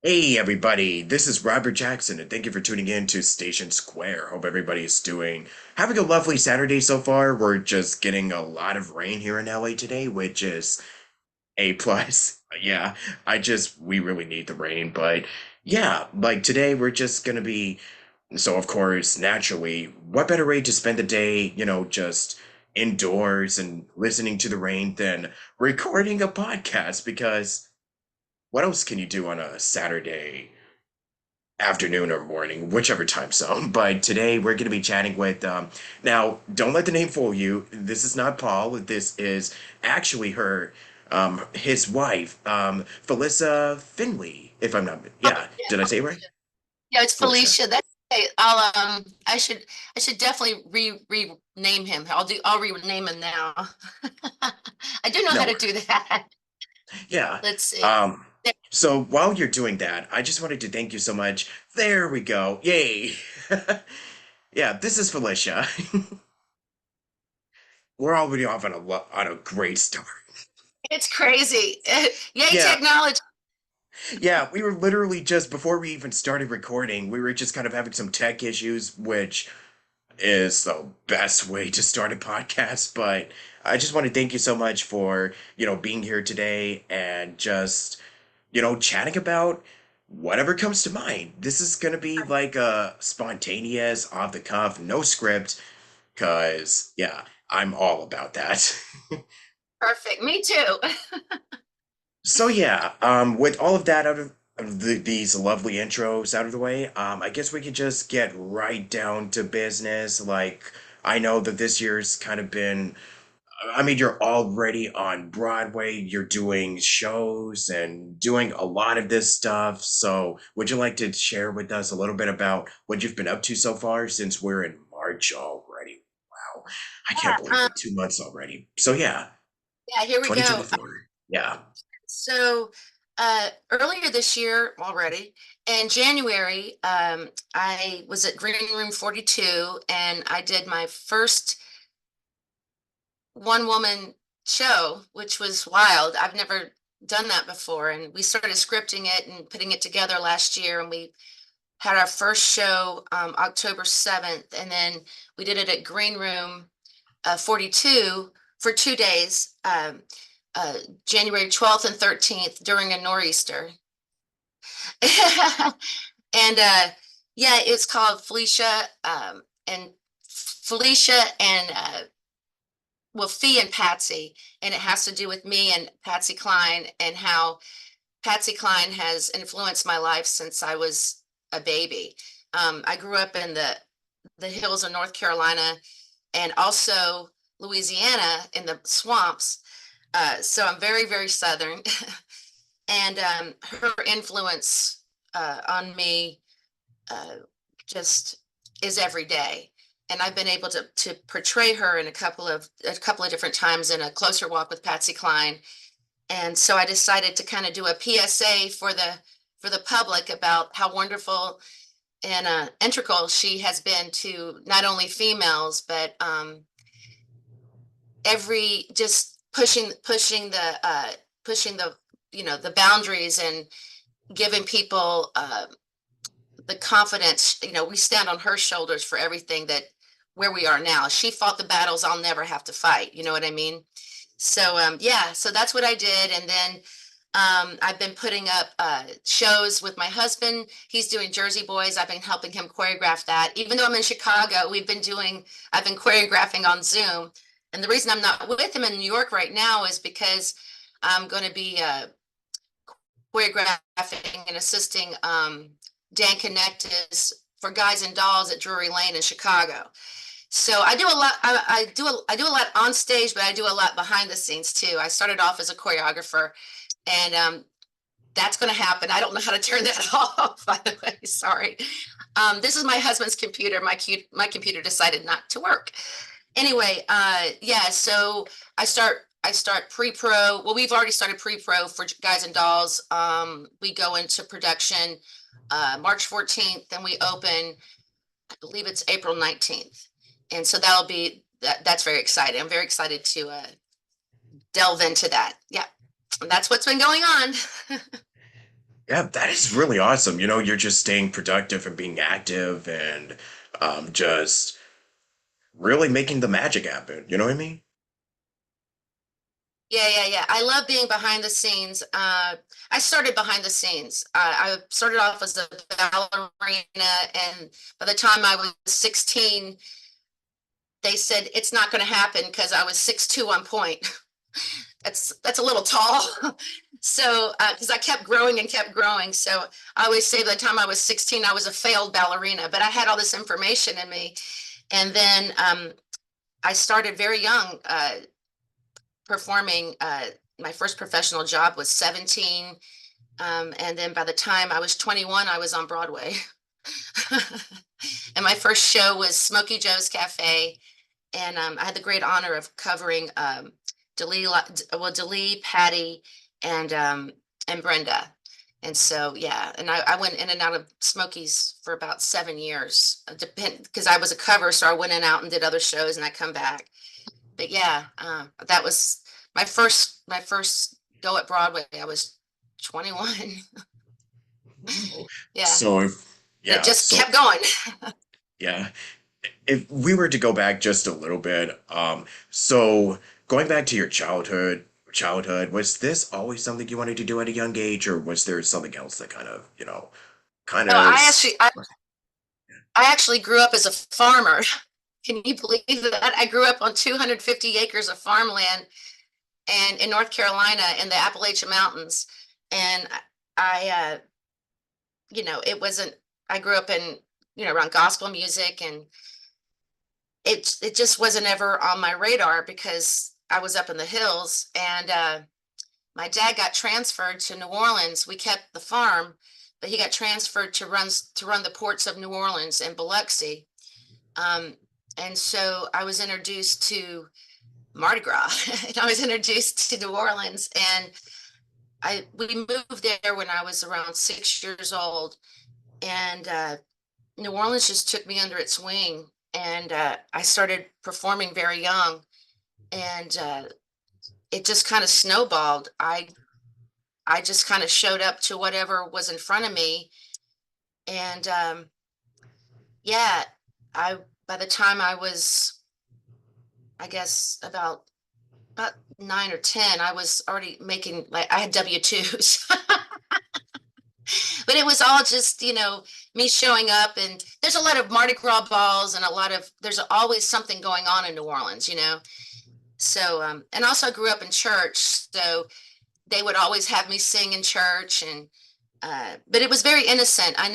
Hey everybody, this is Robert Jackson, and thank you for tuning in to Station Square. Hope everybody is having a lovely Saturday so far. We're just getting a lot of rain here in LA today, which is A plus. Yeah, we really need the rain, but yeah, like today we're just gonna be, so of course, naturally, what better way to spend the day, just indoors and listening to the rain than recording a podcast because what else can you do on a Saturday afternoon or morning, whichever time zone. But today we're going to be chatting with, now, don't let the name fool you. This is not Paul. This is actually his wife, Felicia Finley, if I'm not, Oh, yeah. yeah, Did I say it right? Felicia. Yeah, it's Felicia. Felicia. That's okay. I should definitely rename him. I'll rename him now. I do know No how to do worries. that. Yeah. Let's see. Um, so while you're doing that, I just wanted to thank you so much. There we go. Yay. Yeah, this is Felicia. We're already off on a great start. It's crazy. Yay, Yeah, technology. yeah, we were literally just before we even started recording, we were just kind of having some tech issues, which is the best way to start a podcast. But I just want to thank you so much for, being here today and just, chatting about whatever comes to mind. This is going to be like a spontaneous, off the cuff, no script, because, yeah, I'm all about that. Perfect. Me too. So yeah, with all of that out of these lovely intros out of the way, I guess we could just get right down to business. Like, I know that this year's kind of been, I mean, you're already on Broadway, you're doing shows and doing a lot of this stuff. So, would you like to share with us a little bit about what you've been up to so far since we're in March already? Wow, I can't believe Um, we're 2 months already. So yeah, yeah, here we go. 2024. Yeah. So earlier this year already, in January, I was at Green Room 42 and I did my first one woman show, which was wild. I've never done that before. And we started scripting it and putting it together last year. And we had our first show October 7th. And then we did it at Green Room 42 for 2 days, January 12th and 13th during a nor'easter. And yeah, it's called and Felicia and well, Fee and Patsy, and it has to do with me and Patsy Cline and how Patsy Cline has influenced my life since I was a baby. I grew up in the hills of North Carolina and also Louisiana in the swamps. So I'm very, very Southern. And her influence on me uh, just is every day. And I've been able to portray her in a couple of different times in a closer walk with Patsy Cline. And so I decided to kind of do a PSA for the public about how wonderful and integral she has been to not only females but every just pushing the the boundaries and giving people the confidence. We stand on her shoulders for everything that where we are now. She fought the battles I'll never have to fight. You know what I mean? So yeah, so that's what I did. And then I've been putting up shows with my husband. He's doing Jersey Boys. I've been helping him choreograph that. Even though I'm in Chicago, I've been choreographing on Zoom. And the reason I'm not with him in New York right now is because I'm going to be choreographing and assisting Dan Connectus for Guys and Dolls at Drury Lane in Chicago. So I do a lot. I do a lot on stage, but I do a lot behind the scenes too. I started off as a choreographer, and that's going to happen. I don't know how to turn that off. By the way, sorry. This is my husband's computer. My computer decided not to work. Anyway, yeah. So I start pre-pro. Well, we've already started pre-pro for Guys and Dolls. We go into production March 14th, then we open. I believe it's April 19th, and so that's very exciting. I'm very excited to delve into that. Yeah, and that's what's been going on. Yeah, that is really awesome. You know, you're just staying productive and being active and just really making the magic happen. You know what I mean? Yeah, yeah, yeah. I love being behind the scenes. I started behind the scenes. I started off as a ballerina, and by the time I was 16, they said it's not going to happen because I was 6'2" on point. That's a little tall. So, because I kept growing and kept growing. So I always say by the time I was 16, I was a failed ballerina, but I had all this information in me. And then I started very young performing. My first professional job was 17. And then by the time I was 21, I was on Broadway. And my first show was Smokey Joe's Cafe. And I had the great honor of covering Delee, Patty, and Brenda. And so, yeah, and I went in and out of Smokies for about 7 years, depend because I was a cover, so I went in and out and did other shows, and I come back. But yeah, that was my first go at Broadway. I was 21. Wow. Yeah, So if and it yeah, just so kept going. yeah, if we were to go back just a little bit, so going back to your childhood, was this always something you wanted to do at a young age, or was there something else that kind of, kind No, of, I actually grew up as a farmer. Can you believe that? I grew up on 250 acres of farmland and in North Carolina in the Appalachian Mountains. And I it wasn't, I grew up in, around gospel music, and it just wasn't ever on my radar because I was up in the hills, and my dad got transferred to New Orleans. We kept the farm, but he got transferred to run the ports of New Orleans and Biloxi. Um, and so I was introduced to Mardi Gras, and I was introduced to New Orleans, and we moved there when I was around 6 years old, and New Orleans just took me under its wing, and I started performing very young, and it just kind of snowballed. I just kind of showed up to whatever was in front of me, and yeah, I by the time I was, I guess, about 9 or 10, I was already making, like, I had W-2s. But it was all just, me showing up, and there's a lot of Mardi Gras balls and there's always something going on in New Orleans. So, and also I grew up in church, so they would always have me sing in church, and but it was very innocent. I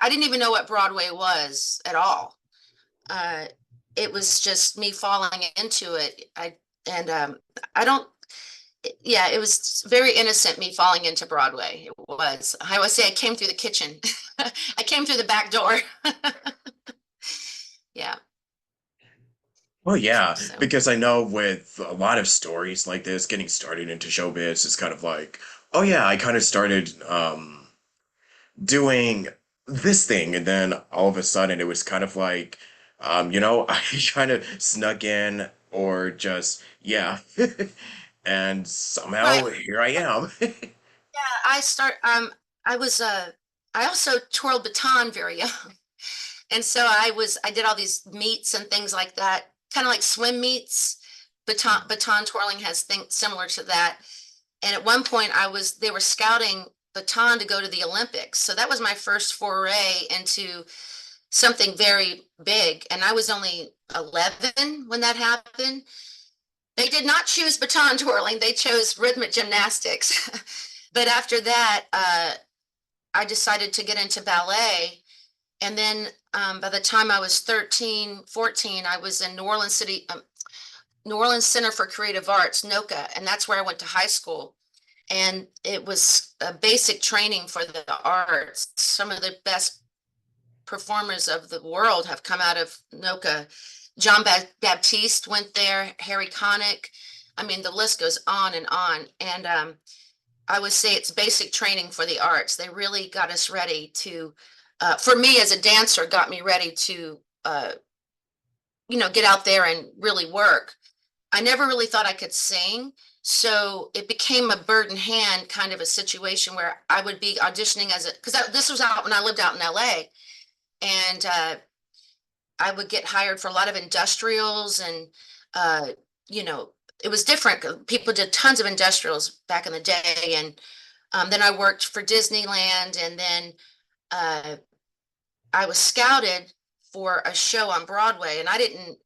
didn't even know what Broadway was at all. Uh, it was just me falling into it. And I don't, yeah, it was very innocent, me falling into Broadway. It was. I always say I came through the kitchen. I came through the back door. Yeah. well, yeah, So, because I know with a lot of stories like this, getting started into showbiz is kind of like, oh yeah, I kind of started doing this thing, and then all of a sudden it was kind of like, I kind of snuck in, or just yeah, and right. somehow here I am. Yeah, I was I also twirled baton very young. And so I did all these meets and things like that, kind of like swim meets. Baton twirling has things similar to that. And at one point they were scouting baton to go to the Olympics. So that was my first foray into something very big. And I was only 11 when that happened. They did not choose baton twirling, they chose rhythmic gymnastics. But after that, I decided to get into ballet. And then by the time I was 13, 14, I was in New Orleans Center for Creative Arts, NOCA, and that's where I went to high school. And it was a basic training for the arts. Some of the best performers of the world have come out of NOCA. Baptiste went there, Harry Connick. I mean, the list goes on and on. And I would say it's basic training for the arts. They really got us ready for me as a dancer, got me ready to, get out there and really work. I never really thought I could sing. So it became a bird in hand kind of a situation where I would be auditioning as a, because this was out when I lived out in LA. And I would get hired for a lot of industrials and, uh, you know, it was different. People did tons of industrials back in the day. And then I worked for Disneyland. And then uh, I was scouted for a show on Broadway. And I didn't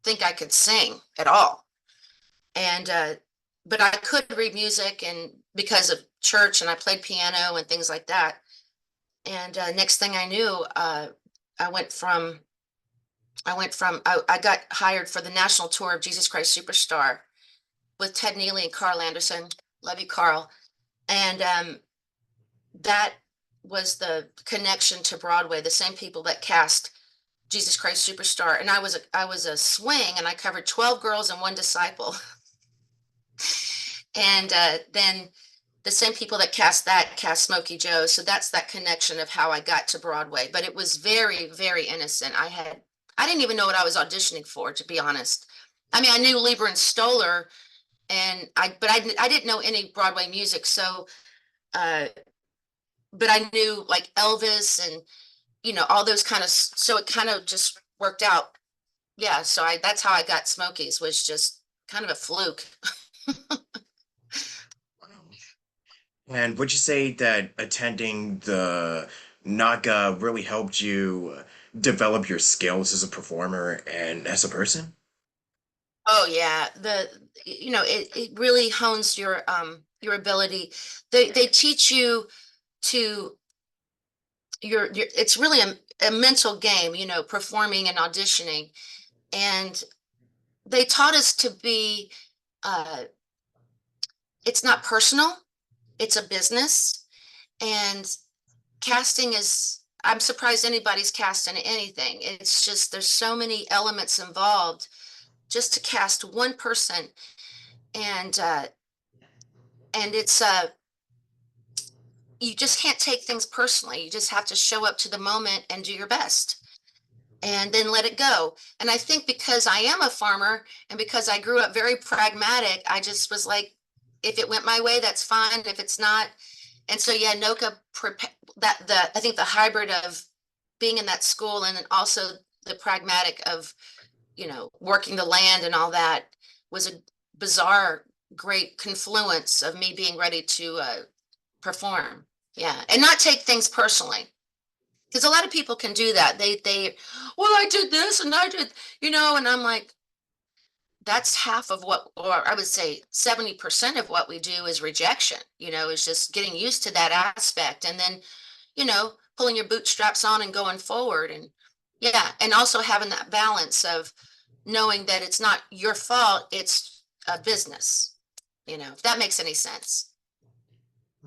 think I could sing at all. And but I could read music and because of church and I played piano and things like that. And next thing I knew, I went from I got hired for the national tour of Jesus Christ Superstar with Ted Neely and Carl Anderson. Love you, Carl. And that was the connection to Broadway, the same people that cast Jesus Christ Superstar. And I was a swing and I covered 12 girls and one disciple. And then the same people that cast Smokey Joe. So that's that connection of how I got to Broadway. But it was very, very innocent. I didn't even know what I was auditioning for, to be honest. I mean, I knew Lieber and Stoller, but I didn't know any Broadway music. So, uh, but I knew like Elvis and all those kind of. So it kind of just worked out. Yeah. So that's how I got Smokies, was just kind of a fluke. And would you say that attending the Naga really helped you develop your skills as a performer and as a person? Oh yeah, it really hones your ability. They teach you to your it's really a mental game, performing and auditioning. And they taught us to be uh it's not personal, it's a business. And casting is I'm surprised anybody's cast in anything. It's just there's so many elements involved just to cast one person. And it's you just can't take things personally. You just have to show up to the moment and do your best and then let it go. And I think because I am a farmer and because I grew up very pragmatic, I just was like, if it went my way, that's fine. If it's not. And so yeah, Noka I think the hybrid of being in that school and then also the pragmatic of, working the land and all that was a bizarre, great confluence of me being ready to perform. Yeah. And not take things personally. Because a lot of people can do that. Well, I did this and I did, and I'm like, that's half of what, or I would say 70% of what we do is rejection, is just getting used to that aspect and then, pulling your bootstraps on and going forward. And yeah. And also having that balance of knowing that it's not your fault, it's a business, if that makes any sense.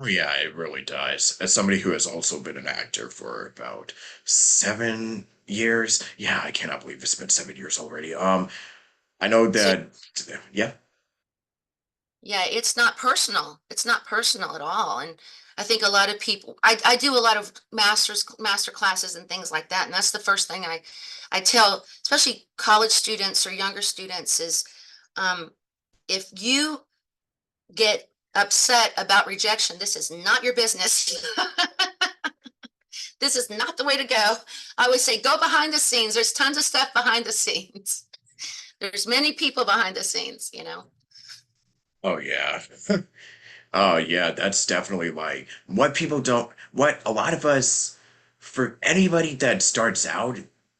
Oh, yeah, it really does. As somebody who has also been an actor for about 7 years, yeah, I cannot believe it's been 7 years already. I know So that, yeah. yeah, it's not personal. It's not personal at all. And I think a lot of people, I do a lot of master classes and things like that. And that's the first thing I tell, especially college students or younger students is, um, if you get upset about rejection, this is not your business. This is not the way to go. I always say, go behind the scenes. There's tons of stuff behind the scenes. There's many people behind the scenes. Oh, yeah. Oh, yeah, that's definitely like what a lot of us, for anybody that starts out,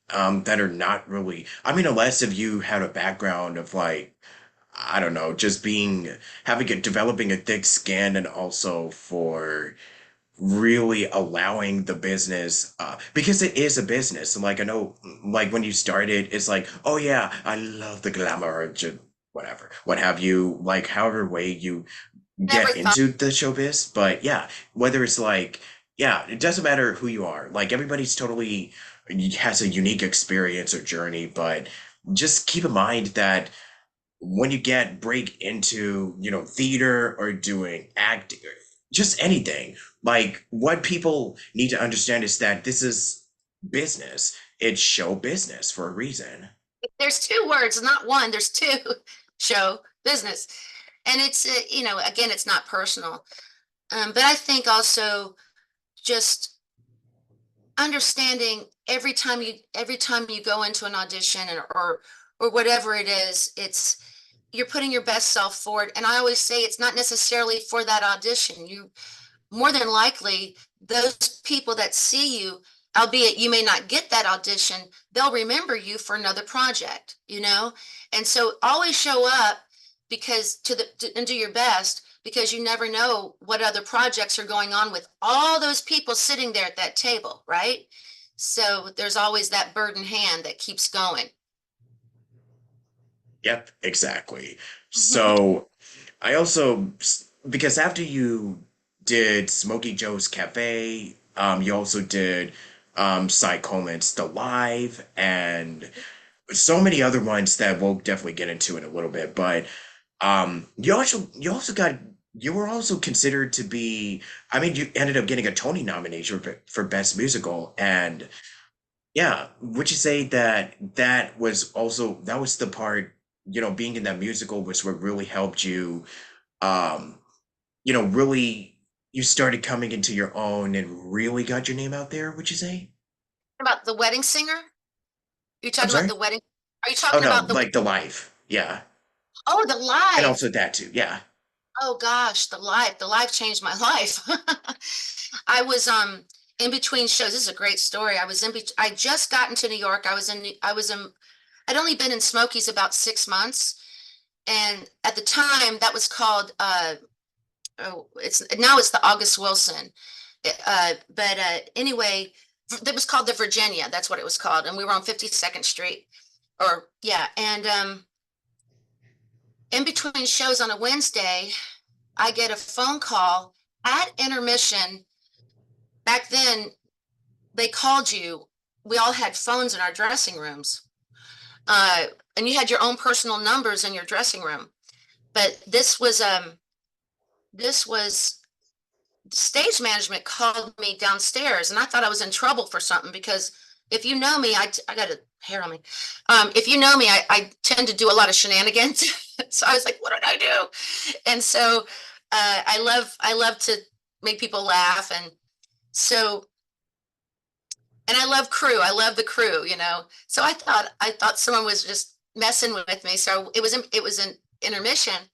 that are not really, I mean, unless if you had a background of like, I don't know, just developing a thick skin and also for really allowing the business because it is a business and like I know like when you started it's like oh yeah I love the glamour whatever what have you like however way you Never get thought. into the showbiz but yeah whether it's like yeah it doesn't matter who you are like everybody's totally has a unique experience or journey but just keep in mind that when you break into theater or doing acting or just anything like what people need to understand is that this is business it's show business for a reason. There's two words, not one. There's two. show business. And it's, again, it's not personal. But I think also just understanding every time you go into an audition, or whatever it is, it's you're putting your best self forward. And I always say it's not necessarily for that audition. You more than likely, those people that see you, albeit you may not get that audition, they'll remember you for another project. And so always show up, and do your best, because you never know what other projects are going on with all those people sitting there at that table, right? So there's always that bird in hand that keeps going. Yep, exactly. So I also, because after you did Smoky Joe's Cafe, you also did Cy Coleman's The Live, and so many other ones that we'll definitely get into in a little bit. But you were also considered to be. I mean, you ended up getting a Tony nomination for Best Musical, and yeah, would you say that that was the part, being in that musical was what really helped you, um, really you started coming into your own and really got your name out there, would you say? About the wedding singer? You're I'm talking about sorry? the wedding? Are you Oh talking no, about the? like the life. Yeah. Oh, the And live. also that too. Yeah. Oh gosh, the live changed my life. I was in between shows. This is a great story. I just got into New York. I'd only been in Smokies about 6 months. And at the time that was called it's the August Wilson. But anyway, it was called the Virginia. That's what it was called. And we were on 52nd Street. Or yeah, and in between shows on a Wednesday, I get a phone call at intermission. Back then, they called you. We all had phones in our dressing rooms, uh, and you had your own personal numbers in your dressing room. But this was stage management called me downstairs, and I thought I was in trouble for something because if you know me, I got a hair on me. If you know me, I tend to do a lot of shenanigans. So I was like, what did I do? And so I love to make people laugh, so and I love crew. I love the crew. So I thought someone was just messing with me. So it was an intermission,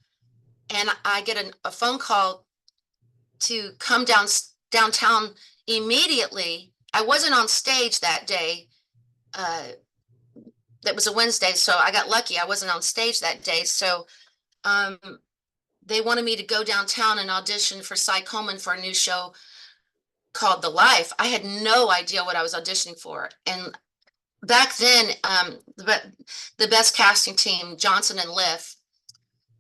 and I get a phone call to come downtown immediately. I wasn't on stage that day. Uh, that was a Wednesday, so I got lucky. I wasn't on stage that day. So um, they wanted me to go downtown and audition for Cy Coleman for a new show called The Life. I had no idea what I was auditioning for. And back then, the best casting team, Johnson and Liff,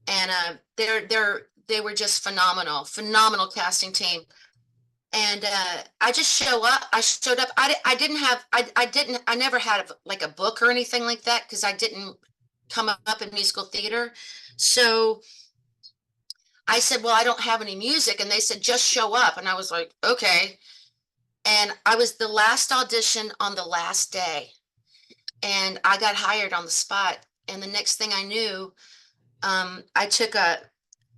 and they were just phenomenal casting team. And I showed up. I never had like a book or anything like that because I didn't come up in musical theater. So I said, well, I don't have any music. And they said, just show up. And I was like, okay. And I was the last audition on the last day. And I got hired on the spot. And the next thing I knew, I took a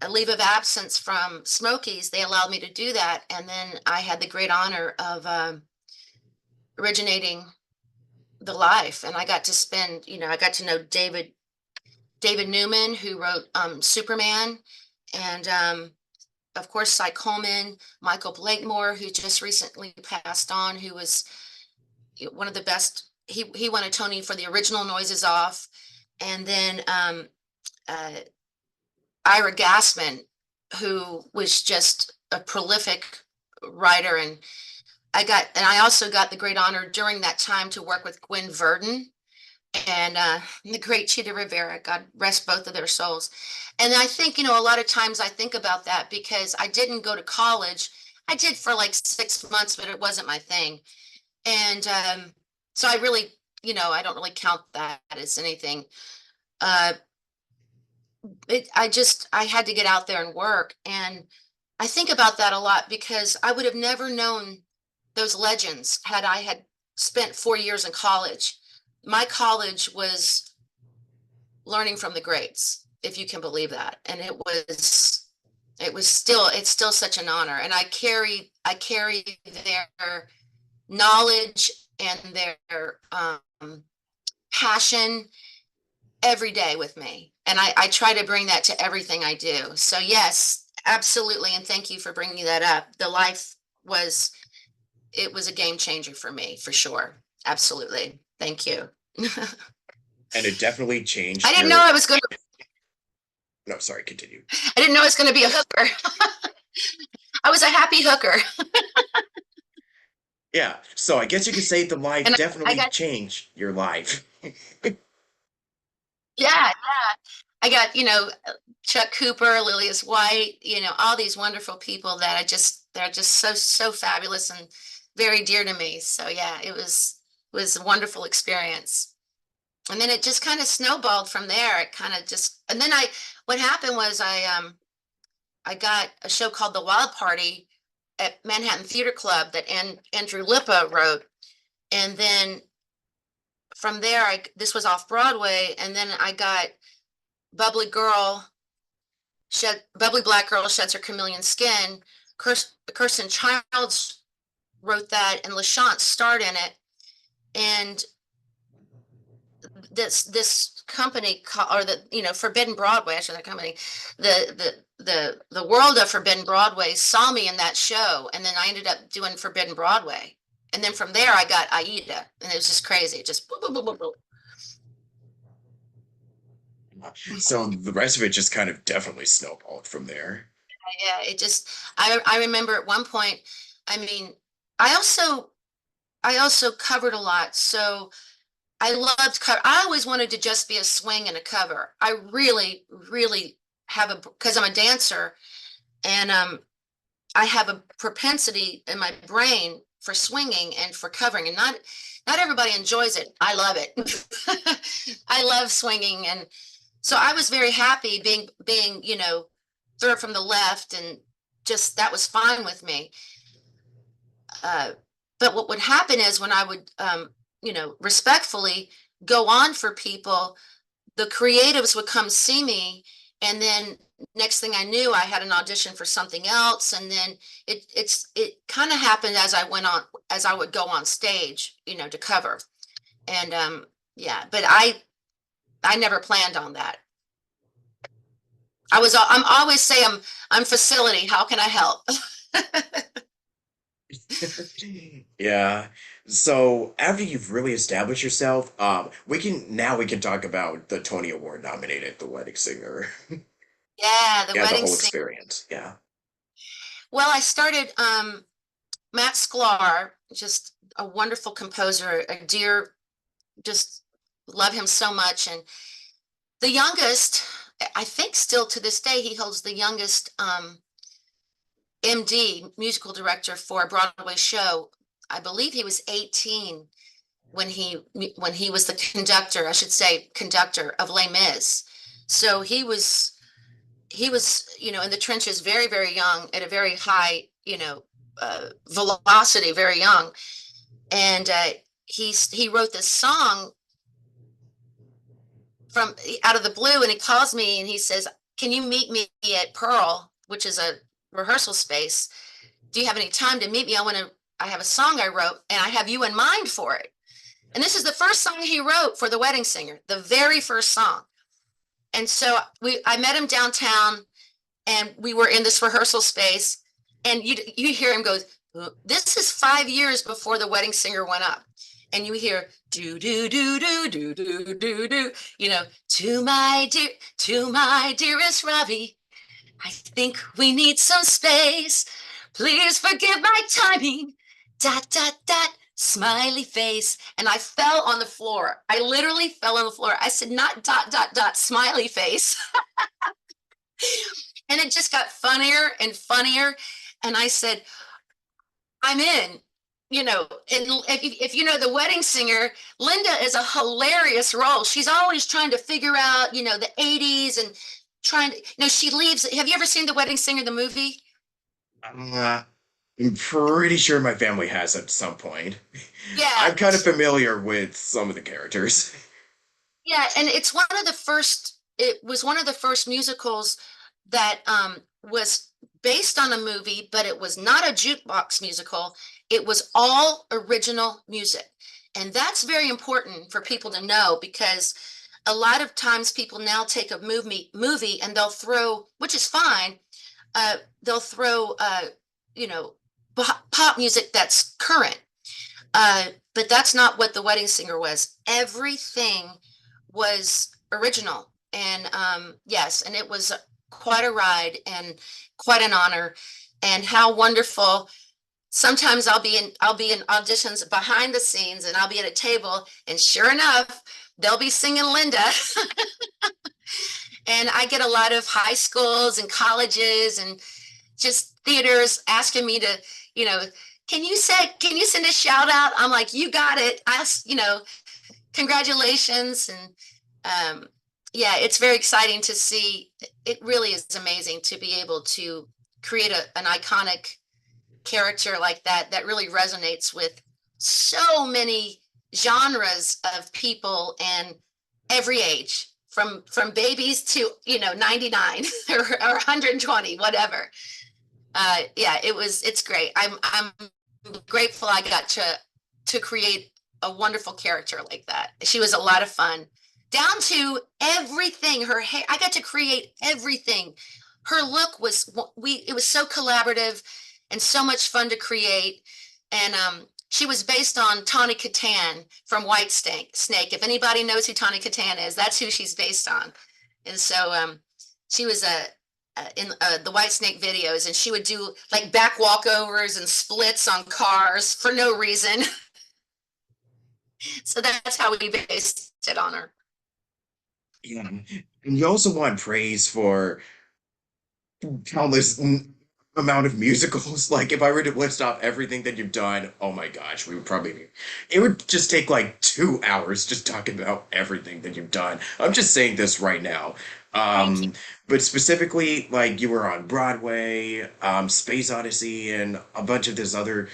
leave of absence from Smokies. They allowed me to do that. And then I had the great honor of originating the life. And I got to know David Newman, who wrote Superman, and of course, Cy Coleman, Michael Blakemore, who just recently passed on, who was one of the best. He won a Tony for the original Noises Off. And then uh, Ira Gassman, who was just a prolific writer. And I also got the great honor during that time to work with Gwen Verdon and the great Cheetah Rivera. God rest both of their souls. And I think, a lot of times I think about that because I didn't go to college. I did for like 6 months, but it wasn't my thing. And so I don't really count that as anything. Uh, I had to get out there and work. And I think about that a lot because I would have never known those legends had I had spent 4 years in college. My college was learning from the greats. if you can believe that. And it's still such an honor. And I carry their knowledge and their passion every day with me. And I try to bring that to everything I do. So yes, absolutely. And thank you for bringing that up. The life was, it was a game changer for me, for sure. Absolutely. Thank you. And it definitely I changed didn't know your. I was going to, No, sorry, continue. I didn't know I was going to be a hooker. I was a happy hooker. Yeah, so I guess you could say the life And I definitely got, changed your life. yeah, I got, Chuck Cooper, Lilius White, all these wonderful people that they're just so, so fabulous and very dear to me. So yeah, was a wonderful experience. And then it just kind of snowballed from there. It kind of just, and then what happened was I got a show called The Wild Party at Manhattan Theater Club that Andrew Lippa wrote. And then from there, this was off Broadway. And then I got Bubbly Girl, Bubbly Black Girl Sheds Her Chameleon Skin. Kirsten Childs wrote that, and LaChance starred in it. And this company or the Forbidden Broadway, actually, the company, the world of Forbidden Broadway saw me in that show, and then I ended up doing Forbidden Broadway, and then from there I got Aida, and it was just crazy, just boop, boop, boop, boop, boop. So the rest of it just kind of definitely snowballed from there. Yeah, it just I remember at one point, I mean, I also I also covered a lot, so I loved cover. I always wanted to just be a swing and a cover. I really, really have because I'm a dancer, and I have a propensity in my brain for swinging and for covering, and not everybody enjoys it. I love it. I love swinging, and so I was very happy being third from the left, and just that was fine with me. Uh, but what would happen is when I would respectfully go on for people, the creatives would come see me, and then next thing I knew, I had an audition for something else, and then it kind of happened as I went on, as I would go on stage, to cover. And yeah, but I never planned on that. I'm always say I'm facility. How can I help? Yeah. So after you've really established yourself, we can talk about the Tony Award nominated The Wedding Singer. Yeah, the Yeah, the wedding whole singer. experience. Yeah. Well, I started Matt Sklar, just a wonderful composer, a dear, just love him so much. And the youngest, I think still to this day, he holds the youngest MD, musical director for a Broadway show. I believe he was 18 when he was the conductor, I should say conductor of Les Mis. So he was in the trenches very, very young at a very high, velocity, very young. And he wrote this song from out of the blue, and he calls me and he says, "Can you meet me at Pearl, which is a rehearsal space? Do you have any time to meet me? I have a song I wrote, and I have you in mind for it." And this is the first song he wrote for The Wedding Singer, the very first song. And so I met him downtown, and we were in this rehearsal space, and you hear him go, "This is 5 years before The Wedding Singer went up." And you hear do do do do do do do do, to my dearest Ravi, I think we need some space. Please forgive my timing. Dot dot dot. Smiley face. And I fell on the floor. I literally fell on the floor. I said, not dot dot dot smiley face. And it just got funnier and funnier. And I said, I'm in. And if you know The Wedding Singer, Linda is a hilarious role. She's always trying to figure out, the 80s, and trying to, she leaves. Have you ever seen The Wedding Singer, the movie? Uh, I'm pretty sure my family has at some point. Yeah. I'm kind of familiar with some of the characters. Yeah. And it's one of the first it was one of the first musicals that was based on a movie, but it was not a jukebox musical. It was all original music. And that's very important for people to know because a lot of times people now take a movie and they'll throw, which is fine, they'll throw you know, pop music that's current. But that's not what The Wedding Singer was. Everything was original. And yes, and it was quite a ride and quite an honor. And how wonderful. Sometimes I'll be in auditions behind the scenes and I'll be at a table and sure enough, they'll be singing Linda. And I get a lot of high schools and colleges and just theaters asking me to, you know, can you send a shout out? I'm like, you got it. Congratulations. And yeah, it's very exciting to see. It really is amazing to be able to create an iconic character like that that really resonates with so many genres of people and every age from babies to 99 or 120 whatever. Yeah, it's great. I'm grateful I got to create a wonderful character like that. She was a lot of fun. Down to everything, her hair, I got to create everything. Her look was it was so collaborative and so much fun to create. And she was based on Tawny Katan from White Snake. If anybody knows who Tawny Katan is, that's who she's based on. And so she was in the White Snake videos, and she would do like back walkovers and splits on cars for no reason. So that's how we based it on her. Yeah. And you also want praise for countless amount of musicals. Like if I were to list off everything that you've done, oh my gosh, we would probably it would just take like 2 hours just talking about everything that you've done. I'm just saying this right now. Thank you. Um, but specifically, like you were on Broadway, Space Odyssey, and a bunch of this other,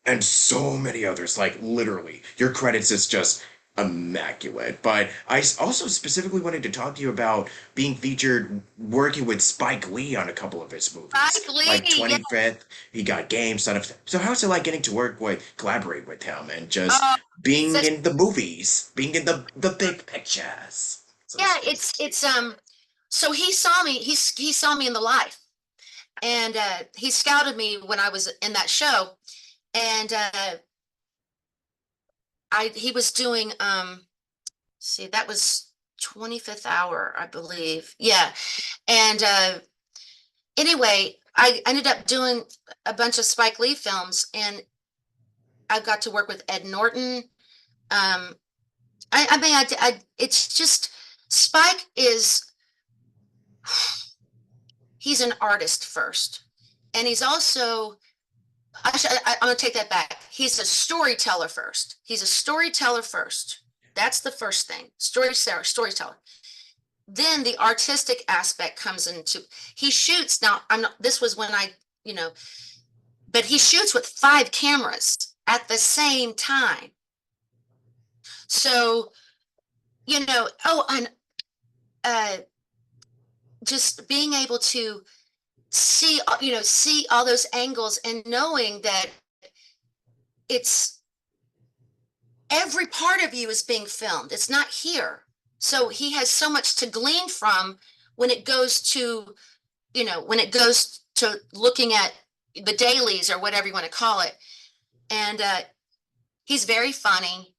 and so many others. Like literally, your credits is just immaculate. But also specifically wanted to talk to you about being featured working with Spike Lee on a couple of his movies. Spike Like Lee, yeah. 25th, he got Game, Son of. So how's it like getting to collaborate with him and just Oh, being such in the movies, being in the big pictures, so to yeah. speak? It's So he saw me. He saw me in the life, and he scouted me when I was in that show, and I he was doing see that was 25th hour, I believe. Yeah. And anyway, I ended up doing a bunch of Spike Lee films and I got to work with Ed Norton. I mean, it's just Spike is, he's an artist first. And he's also, I'm going to take that back. He's a storyteller first. He's a storyteller first. That's the first thing. Storyteller. Then the artistic aspect comes into, he shoots. Now, I'm not, this was when you know, but he shoots with 5 cameras at the same time. So, and uh, just being able to see all those angles and knowing that it's every part of you is being filmed. It's not here. So he has so much to glean from when it goes to, when it goes to looking at the dailies or whatever you want to call it. And he's very funny,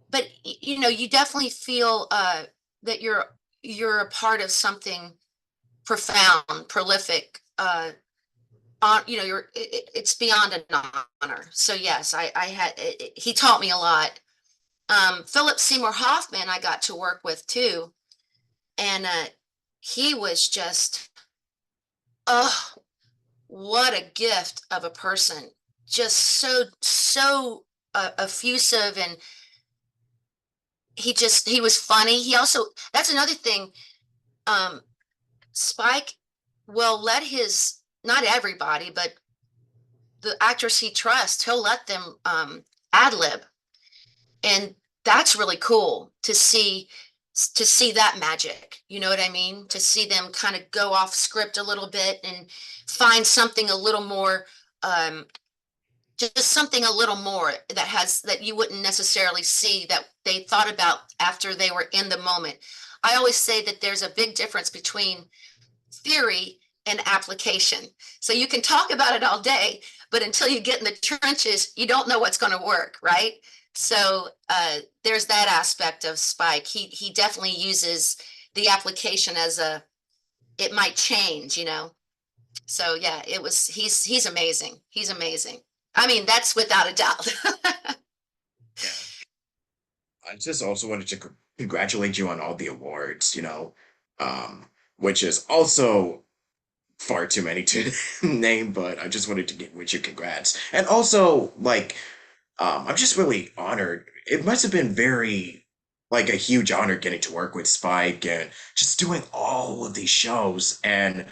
but you definitely feel that you're a part of something profound, prolific. It's beyond an honor. So yes, he taught me a lot. Philip Seymour Hoffman, I got to work with too, and he was just, oh, what a gift of a person. Just so effusive, and he was funny. He also, that's another thing. Spike will let not everybody, but the actors he trusts, he'll let them ad lib. And that's really cool to see to see that magic. You know what I mean? To see them kind of go off script a little bit and find something a little more, um, just something a little more that has that you wouldn't necessarily see that they thought about after they were in the moment. I always say that there's a big difference between theory and application. So you can talk about it all day, but until you get in the trenches, you don't know what's going to work, right? So there's that aspect of Spike. He definitely uses the application as a it might change, you know. So yeah, it was he's amazing. He's amazing. I mean, that's without a doubt. Yeah. I just also wanted to congratulate you on all the awards, um, which is also far too many to name, but I just wanted to get wish you congrats. And also, like, I'm just really honored. It must have been very, like, a huge honor getting to work with Spike and just doing all of these shows. And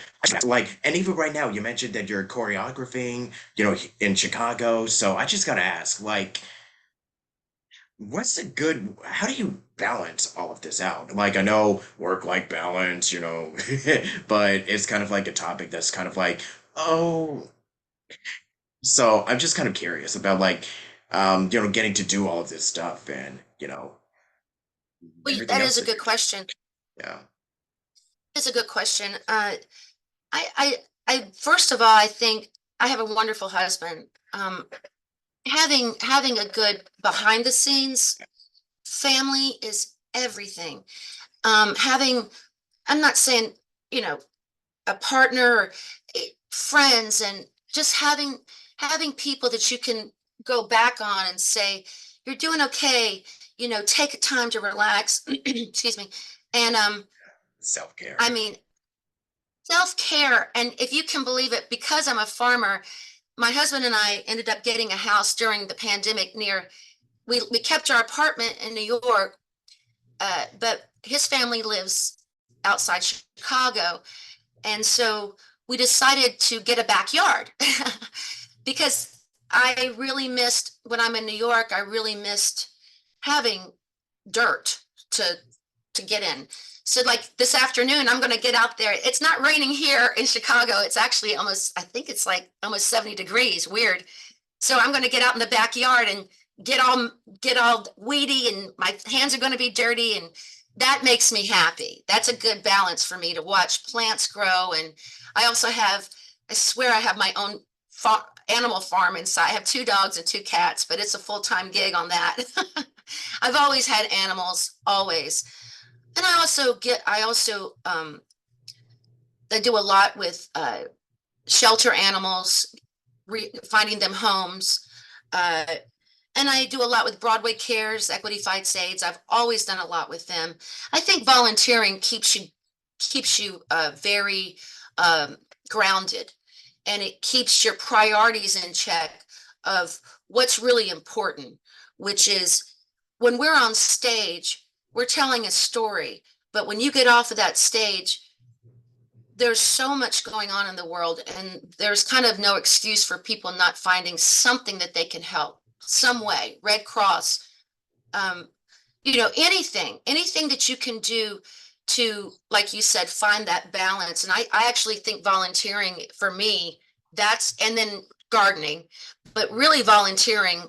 like, and even right now, you mentioned that you're choreographing, in Chicago. So I just gotta ask, like, how do you balance all of this out? Like, I know work-life balance, but it's kind of like a topic that's kind of like, oh, so I'm just kind of curious about like, getting to do all of this stuff and, Well, everything that is else a that good you're doing. question. Yeah. It's a good question. I, I, first of all, I think I have a wonderful husband. Having a good behind the scenes family is everything. Having, I'm not saying, you know, a partner or friends and just having people that you can go back on and say, you're doing okay, take time to relax. Excuse me. And Self-care. I mean, self-care, and if you can believe it, because I'm a farmer, my husband and I ended up getting a house during the pandemic near, we kept our apartment in New York, but his family lives outside Chicago. And so we decided to get a backyard because I really missed when I'm in New York, I really missed having dirt to get in. So like this afternoon, I'm going to get out there. It's not raining here in Chicago. It's actually almost, I think it's like almost 70 degrees. Weird. So I'm going to get out in the backyard and get all weedy, and my hands are going to be dirty, and that makes me happy. That's a good balance for me to watch plants grow. And I also have, I swear I have my own animal farm inside. I have 2 dogs and 2 cats, but it's a full-time gig on that. I've always had animals, always. And I do a lot with shelter animals, finding them homes. Uh, and I do a lot with Broadway Cares, Equity Fights AIDS. I've always done a lot with them. I think volunteering keeps you very um, grounded, and it keeps your priorities in check of what's really important, which is when we're on stage, we're telling a story. But when you get off of that stage, there's so much going on in the world, and there's kind of no excuse for people not finding something that they can help some way. Red Cross, um, anything that you can do to, like you said, find that balance. And I actually think volunteering for me, and then gardening, but really volunteering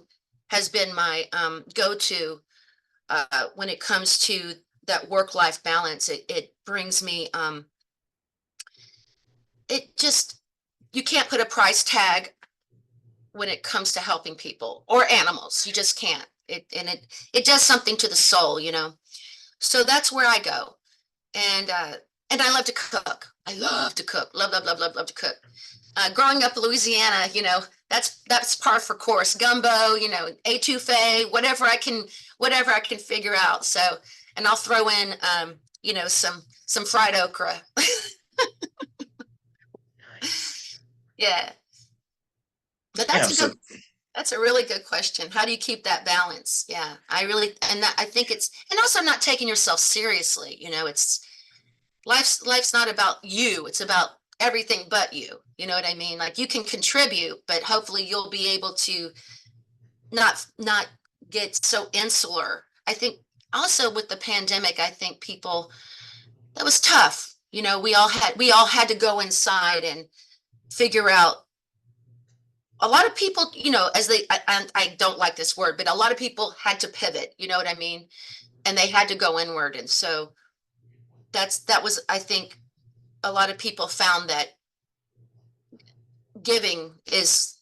has been my go-to when it comes to that work-life balance. It brings me, it just, you can't put a price tag when it comes to helping people or animals. You just can't. It does something to the soul. So that's where I go. And I love to cook. I love to cook. Love, love, love, love, love to cook. Growing up in Louisiana, that's par for course. Gumbo, etouffee, whatever I can figure out. So, and I'll throw in, some fried okra. Nice. Yeah, but Yeah, so that's a really good question. How do you keep that balance? Yeah, I think and also not taking yourself seriously. Life's not about you. It's about everything but you. You know what I mean? Like you can contribute, but hopefully you'll be able to not get so insular. I think also with the pandemic, I think people, that was tough. You know, we all had to go inside and figure out. A lot of people, as I don't like this word, but a lot of people had to pivot, you know what I mean? And they had to go inward. And so that was, I think, a lot of people found that giving is,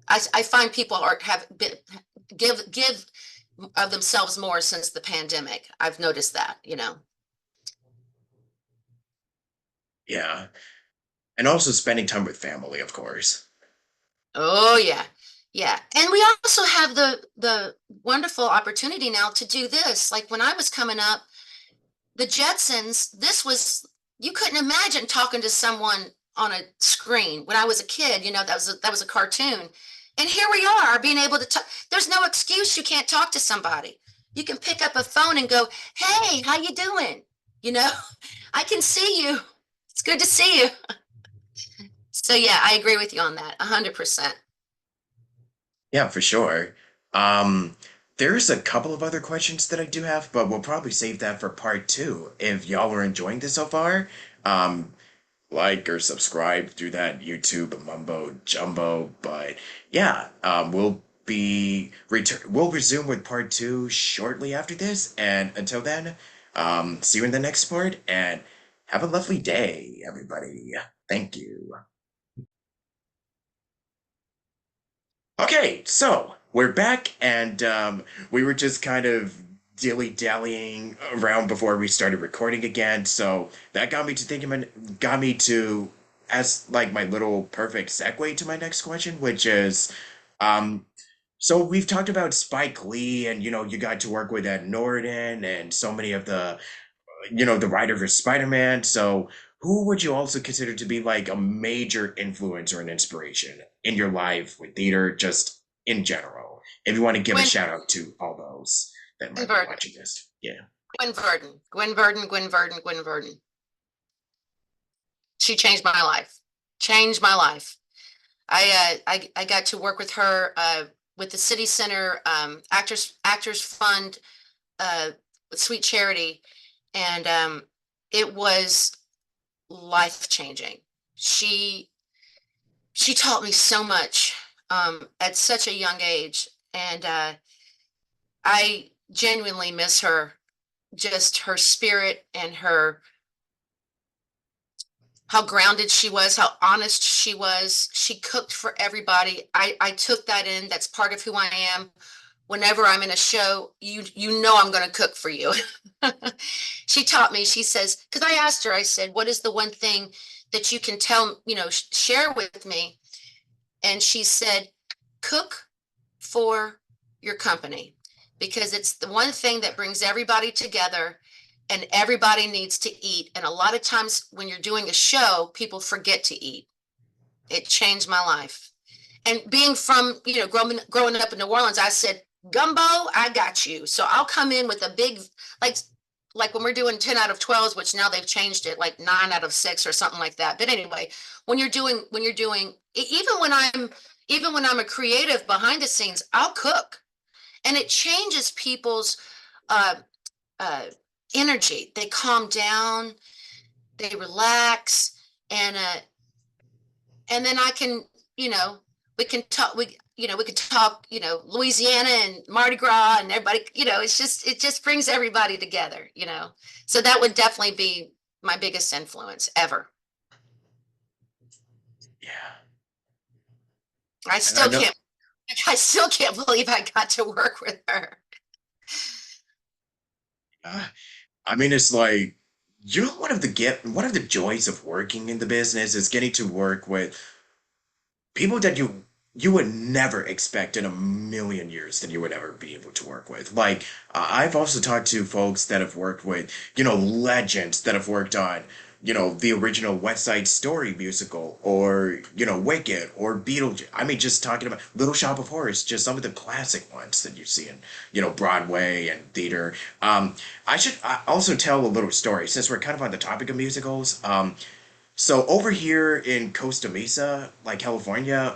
I find people are have been give of themselves more since the pandemic. I've noticed that. Yeah. And also spending time with family, of course. Oh yeah. Yeah. And we also have the wonderful opportunity now to do this. Like when I was coming up, the Jetsons, this was, you couldn't imagine talking to someone on a screen. When I was a kid, that was a cartoon. And here we are being able to talk. There's no excuse you can't talk to somebody. You can pick up a phone and go, "Hey, how you doing?" You know, I can see you. It's good to see you. So yeah, I agree with you on that. 100%. Yeah, for sure. Um, there's a couple of other questions that I do have, but we'll probably save that for part two. If y'all are enjoying this so far, um, like or subscribe, do that YouTube mumbo jumbo. But yeah, we'll resume with part two shortly after this. And until then, see you in the next part and have a lovely day, everybody. Thank you. Okay, so we're back, and we were just kind of dilly-dallying around before we started recording again. So that got me to thinking, got me to as like my little perfect segue to my next question, which is, um, so we've talked about Spike Lee, and you got to work with Ed Norton and so many of the writer for Spider-Man. So who would you also consider to be like a major influence or an inspiration in your life with theater, just in general? If you want to give a Gwen, shout out to all those that Gwen might be Verdon, watching this. Yeah. Gwen Verdon, Gwen Verdon, Gwen Verdon, Gwen Verdon. She changed my life. Changed my life. I got to work with her with the City Center Actors Fund with Sweet Charity, and it was life changing. She she taught me so much at such a young age, and I genuinely miss her. Just her spirit and her how grounded she was, how honest she was. She cooked for everybody. I took that in. That's part of who I am. Whenever I'm in a show, you know I'm going to cook for you. She taught me. She says, because I asked her, I said, "What is the one thing that you can tell, share with me?" And she said, "Cook for your company because it's the one thing that brings everybody together and everybody needs to eat. And a lot of times when you're doing a show, people forget to eat." It changed my life. And being from, growing up in New Orleans, I said, "Gumbo, I got you." So I'll come in with a big, like, like when we're doing 10 out of 12s, which now they've changed it, like 9 out of 6 or something like that. But anyway, even when I'm a creative behind the scenes, I'll cook. And it changes people's uh, uh, energy. They calm down, they relax, and then I can, you know, we can talk. We can talk. Louisiana and Mardi Gras and everybody. It just brings everybody together. So that would definitely be my biggest influence ever. Yeah. I And I still know, can't. I still can't believe I got to work with her. uh, I mean, it's like, one of the joys of working in the business is getting to work with people that you would never expect in a million years that you would ever be able to work with. Like, I've also talked to folks that have worked with, legends that have worked on, the original West Side Story musical or, Wicked or Beetlejuice. I mean, just talking about Little Shop of Horrors, just some of the classic ones that you see in, Broadway and theater. I should also tell a little story since we're kind of on the topic of musicals. So over here in Costa Mesa, like California,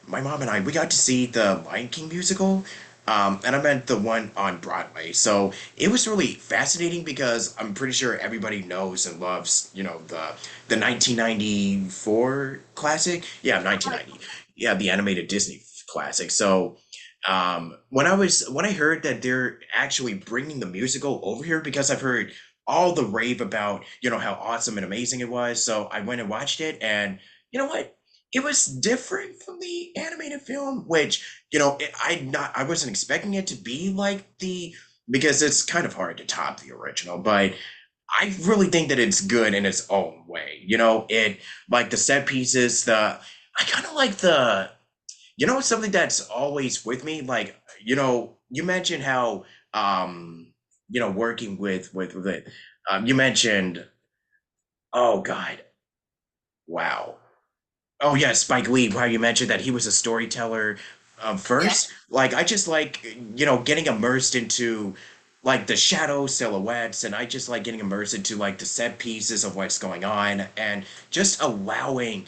my mom and I, we got to see the Lion King musical. And I meant the one on Broadway. So it was really fascinating because I'm pretty sure everybody knows and loves, the 1994 classic. Yeah, 1990. Yeah, the animated Disney classic. So when I heard that they're actually bringing the musical over here, because I've heard all the rave about, how awesome and amazing it was. So I went and watched it, and you know what? It was different from the animated film, which, I wasn't expecting it to be like because it's kind of hard to top the original, but I really think that it's good in its own way. It, like, the set pieces, I kind of like something that's always with me, like, you mentioned how, working with it, you mentioned, oh God, wow. Oh yeah, Spike Lee. How you mentioned that he was a storyteller Yeah. first. Like, I just like, getting immersed into like the shadow silhouettes, and I just like getting immersed into like the set pieces of what's going on, and just allowing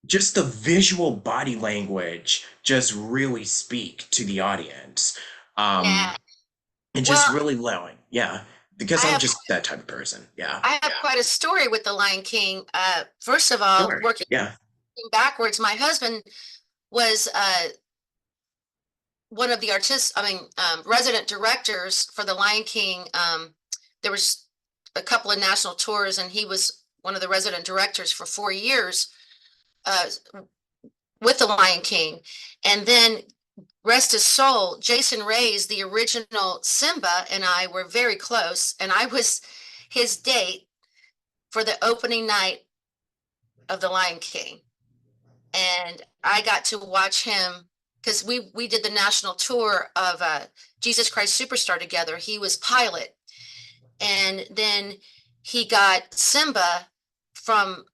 just the visual body language just really speak to the audience. Yeah. And just Well, really allowing, yeah, because I I'm have just that type of person. Yeah. I have quite a story with the Lion King. First of all, Sure. working Yeah. backwards, my husband was one of the resident directors for the Lion King. There was a couple of national tours, and he was one of the resident directors for 4 years uh, with the Lion King. And then, rest his soul, Jason Reyes, the original Simba, and I were very close, and I was his date for the opening night of the Lion King. And I got to watch him because we did the national tour of Jesus Christ Superstar together. He was pilot, and then he got Simba from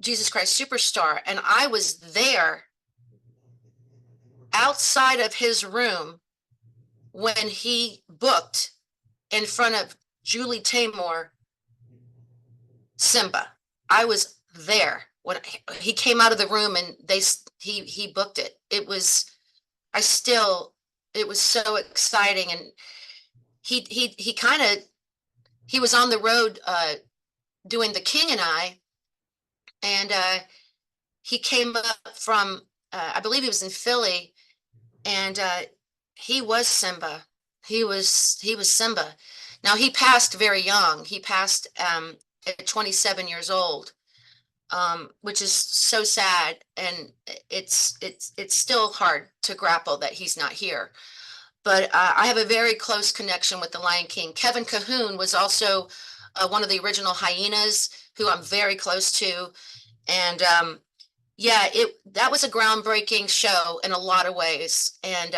Jesus Christ Superstar, and I was there outside of his room when he booked in front of Julie Taymor Simba. I was there when he came out of the room, and he booked it. I still it was so exciting. And he kind of he was on the road doing The King and I, and he came up from I believe he was in Philly, and he was Simba. He was Simba. Now he passed very young. He passed at 27 years old, which is so sad, and it's still hard to grapple that he's not here. But I have a very close connection with the Lion King. Kevin Cahoon was also one of the original hyenas, who I'm very close to, and yeah, it that was a groundbreaking show in a lot of ways, and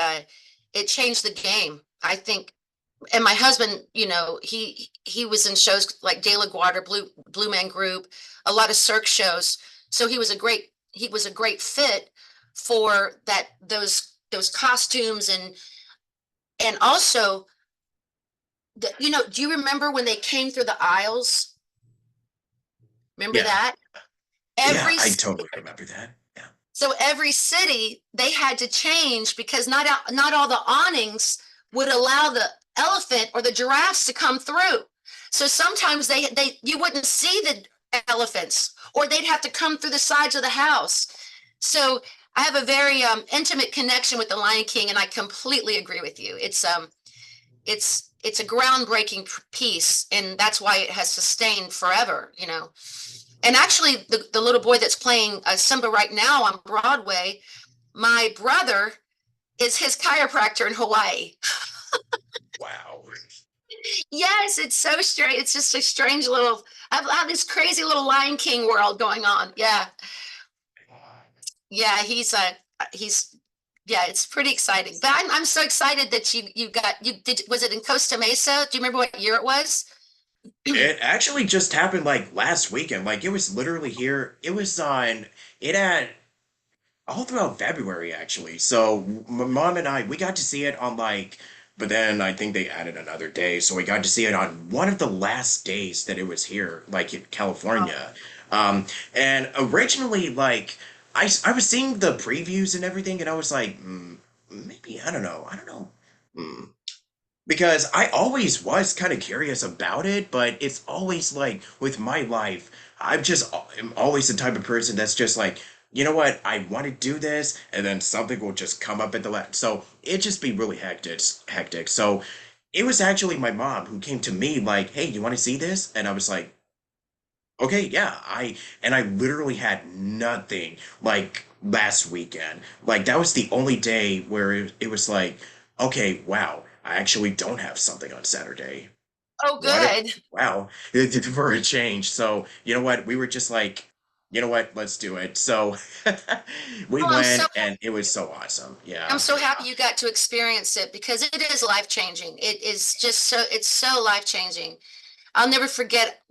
it changed the game, I think. And my husband, he was in shows like De La Guardia, Blue Man Group, a lot of Cirque shows. So he was a great fit for those costumes, and also do you remember when they came through the aisles? Remember Yeah. that? Yeah. Every I totally remember that. Yeah. So every city they had to change because not all the awnings would allow the elephant or the giraffes to come through. So sometimes they you wouldn't see the elephants, or they'd have to come through the sides of the house. So I have a very intimate connection with the Lion King, and I completely agree with you. It's a groundbreaking piece, and that's why it has sustained forever. And actually, the little boy that's playing Simba right now on Broadway, my brother is his chiropractor in Hawaii. Wow. Yes, it's so strange. It's just a strange little. I have this crazy little Lion King world going on. Yeah, yeah. He's yeah. It's pretty exciting. But I'm so excited that you got you did. Was it in Costa Mesa? Do you remember what year it was? It actually just happened like last weekend. Like, it was literally here. It had all throughout February, actually. So mom and I, we got to see it on, like, but then I think they added another day. So we got to see it on one of the last days that it was here, like in Oh, California. And originally, like, I was seeing the previews and everything, and I was like, maybe I don't know. Hmm. Because I always was kind of curious about it, but it's always like with my life, I'm always the type of person that's just like, you know what, I want to do this, and then something will just come up at the last. So it just be really hectic. So it was actually my mom who came to me like, hey, you want to see this? And I was like, okay, yeah. I literally had nothing like last weekend. Like that was the only day where it was like, okay, wow, I actually don't have something on Saturday. Oh, What a good. wow, for a change. So, you know what? We were just like, you know what? Let's do it. So we Oh, went and it was so awesome. I'm Yeah. so happy you got to experience it because it is life changing. It is just it's so life changing. I'll never forget,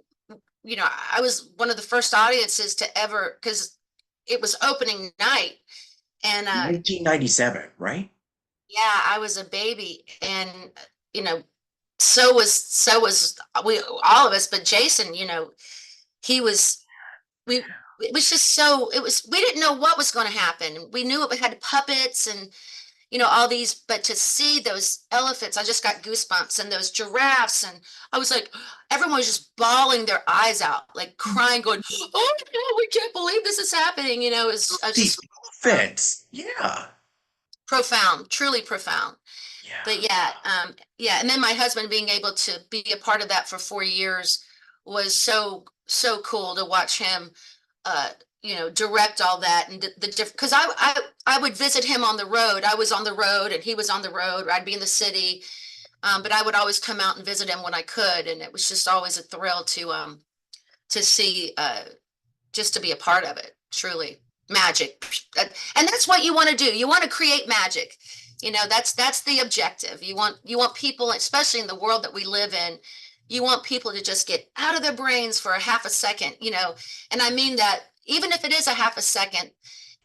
I was one of the first audiences to ever, because it was opening night. And 1997, right? yeah, I was a baby. And, you know, so was we all of us, but Jason, he was we it was just so it was we didn't know what was going to happen. We knew it had puppets and all these, but to see those elephants, I just got goosebumps, and those giraffes, and I was like, everyone was just bawling their eyes out, like crying, going, "Oh no, we can't believe this is happening!" I was The just elephants. Yeah. profound, truly profound. But Yeah. yeah, yeah, and then my husband being able to be a part of that for 4 years was so cool to watch him, uh, direct all that and the different. Because I would visit him on the road. I was on the road and he was on the road. Or I'd be in the city, but I would always come out and visit him when I could, and it was just always a thrill to see, just to be a part of it. Truly magic. And that's what you want to do. You want to create magic. That's the objective. You want people, especially in the world that we live in, you want people to just get out of their brains for a half a second, and I mean that even if it is a half a second,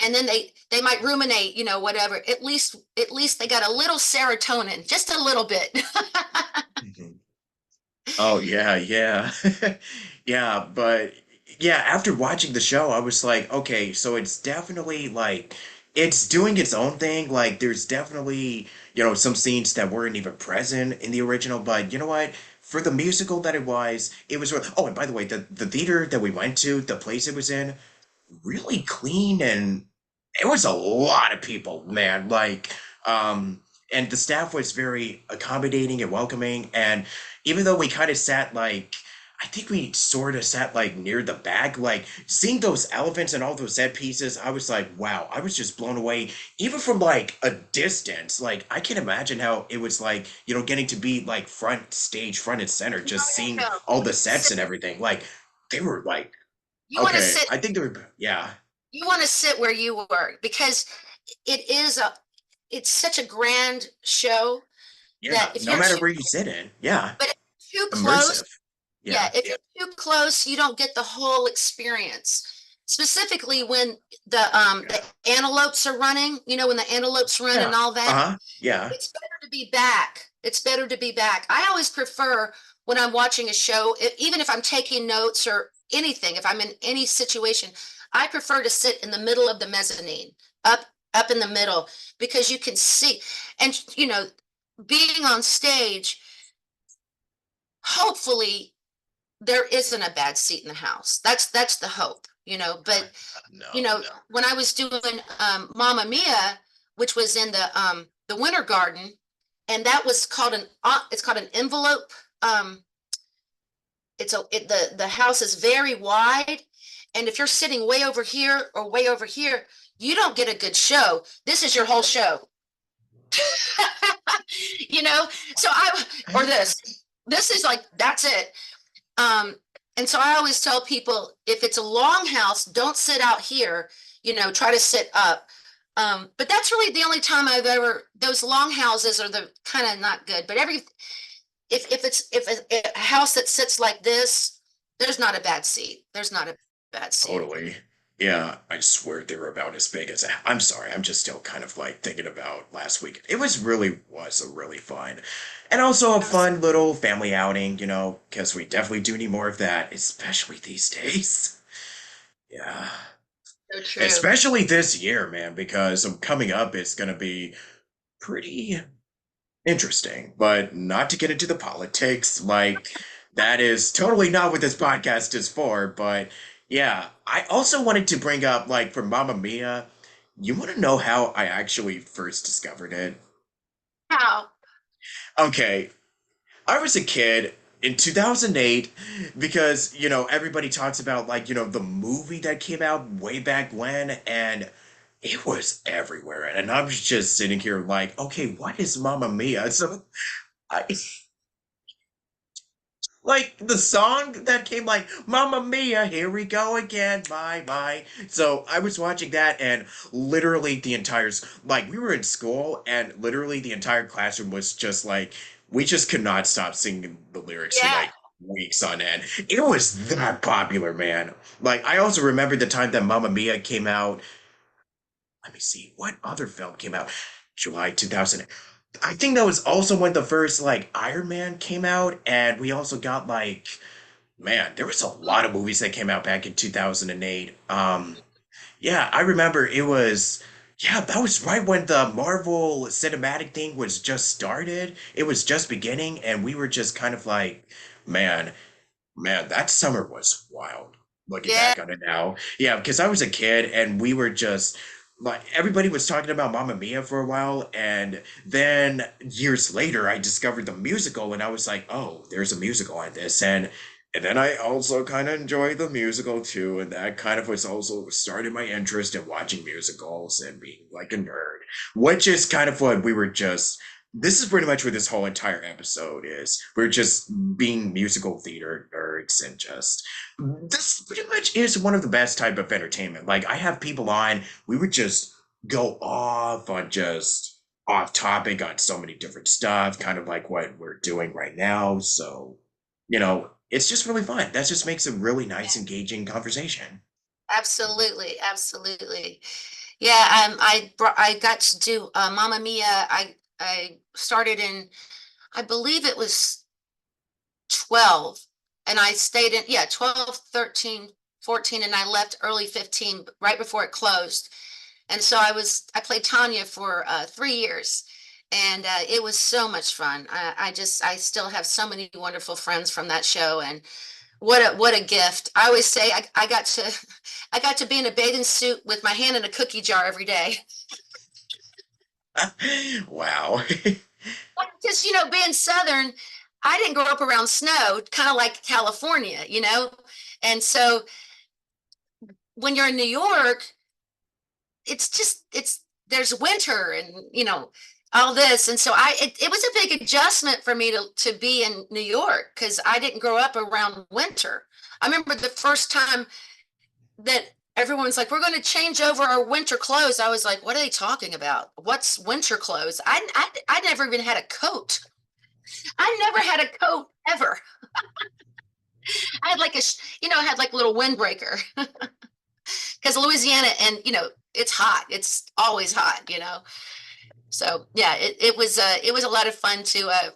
and then they might ruminate, whatever. At least they got a little serotonin, just a little bit. Mhm. Oh yeah, yeah. Yeah, but yeah, after watching the show, I was like, okay, so it's definitely like it's doing its own thing. Like there's definitely, some scenes that weren't even present in the original, but you know what? For the musical that it was oh, and by the way, the theater that we went to, the place it was in, really clean, and it was a lot of people, man. Like, and the staff was very accommodating and welcoming. And even though we kind of sat like, I think we sort of sat like near the back, like seeing those elephants and all those set pieces, I was like, wow, I was just blown away, even from like a distance. Like, I can imagine how it was like, getting to be like front stage, front and center, No, just no, seeing no. all the sets and everything. Like, they were like, You want to okay, sit. I think they were, yeah. You want to sit where you were because it is a. It's such a grand show Yeah, that if no you're matter too, where you sit in. Yeah, but if you're too close, immersive. yeah, Yeah. if you're too close, you don't get the whole experience. Specifically when the antelopes are running, when the antelopes run Yeah. and all that, Uh-huh. Yeah. it's better to be back. It's better to be back. I always prefer when I'm watching a show, even if I'm taking notes or anything, if I'm in any situation, I prefer to sit in the middle of the mezzanine, up up in the middle, because you can see, and being on stage, hopefully there isn't a bad seat in the house. That's the hope, but No. when I was doing Mamma Mia, which was in the Winter Garden, and that was called it's called an envelope. Um, the house is very wide, and if you're sitting way over here or way over here, you don't get a good show. This is your whole show. you know. So I or this is like that's it. Um, and so I always tell people, if it's a long house, don't sit out here, try to sit up. But that's really the only time those long houses are the kind of not good. But if a house that sits like this, there's not a bad seat. There's not a bad seat. Totally. Yeah, I swear they were about as big as I'm sorry, I'm just still kind of like thinking about last week. It was a really fun and also a fun little family outing, because we definitely do need more of that, especially these days. Yeah. So true. Especially this year, man, because coming up it's gonna be pretty interesting, but not to get into the politics. Like, that is totally not what this podcast is for. But yeah, I also wanted to bring up, like, for Mamma Mia, you want to know how I actually first discovered it? How? Okay, I was a kid in 2008 because, everybody talks about, like, the movie that came out way back when, and it was everywhere. And I was just sitting here like, okay, what is Mamma Mia? So I, like the song that came like Mamma Mia, here we go again, my. So I was watching that and literally the entire like we were in school and literally the entire classroom was just like we just could not stop singing the lyrics for Yeah. like weeks on end. It was that popular, man. Like I also remember the time that Mamma Mia came out. Let me see, what other film came out? July 2000. I think that was also when the first like Iron Man came out, and we also got like man, there was a lot of movies that came out back in 2008. Yeah, I remember it was yeah, that was right when the Marvel cinematic thing was just started. It was just beginning, and we were just kind of like, man, Man, that summer was wild. Looking Yeah. back on it now, yeah, because I was a kid and we were just like everybody was talking about Mamma Mia for a while, and then years later, I discovered the musical, and I was like, oh, there's a musical on this, and then I also kind of enjoyed the musical too, and that kind of was also started my interest in watching musicals and being like a nerd, which is kind of what we were just. This is pretty much what this whole entire episode is. We're just being musical theater nerds and just this pretty much is one of the best type of entertainment. Like I have people on, we would just go off on just off topic on so many different stuff, kind of like what we're doing right now. So, it's just really fun. That just makes a really nice, engaging conversation. Absolutely, absolutely. Yeah, I got to do Mamma Mia. I started in, I believe it was 12, and I stayed in, yeah, 12, 13, 14, and I left early 15 right before it closed. And so I played Tanya for 3 years, and it was so much fun. I still have so many wonderful friends from that show, and what a gift. I always say I got to I got to be in a bathing suit with my hand in a cookie jar every day. Wow. Because being Southern, I didn't grow up around snow, kind of like California. And so when you're in New York, it's there's winter and all this. And so it was a big adjustment for me to be in New York because I didn't grow up around winter. I remember the first time that everyone's like, we're going to change over our winter clothes. I was like, what are they talking about? What's winter clothes? I never even had a coat. I never had a coat ever. I had like I had like a little windbreaker because Louisiana, and it's hot. It's. Always hot. So yeah, it was a lot of fun to uh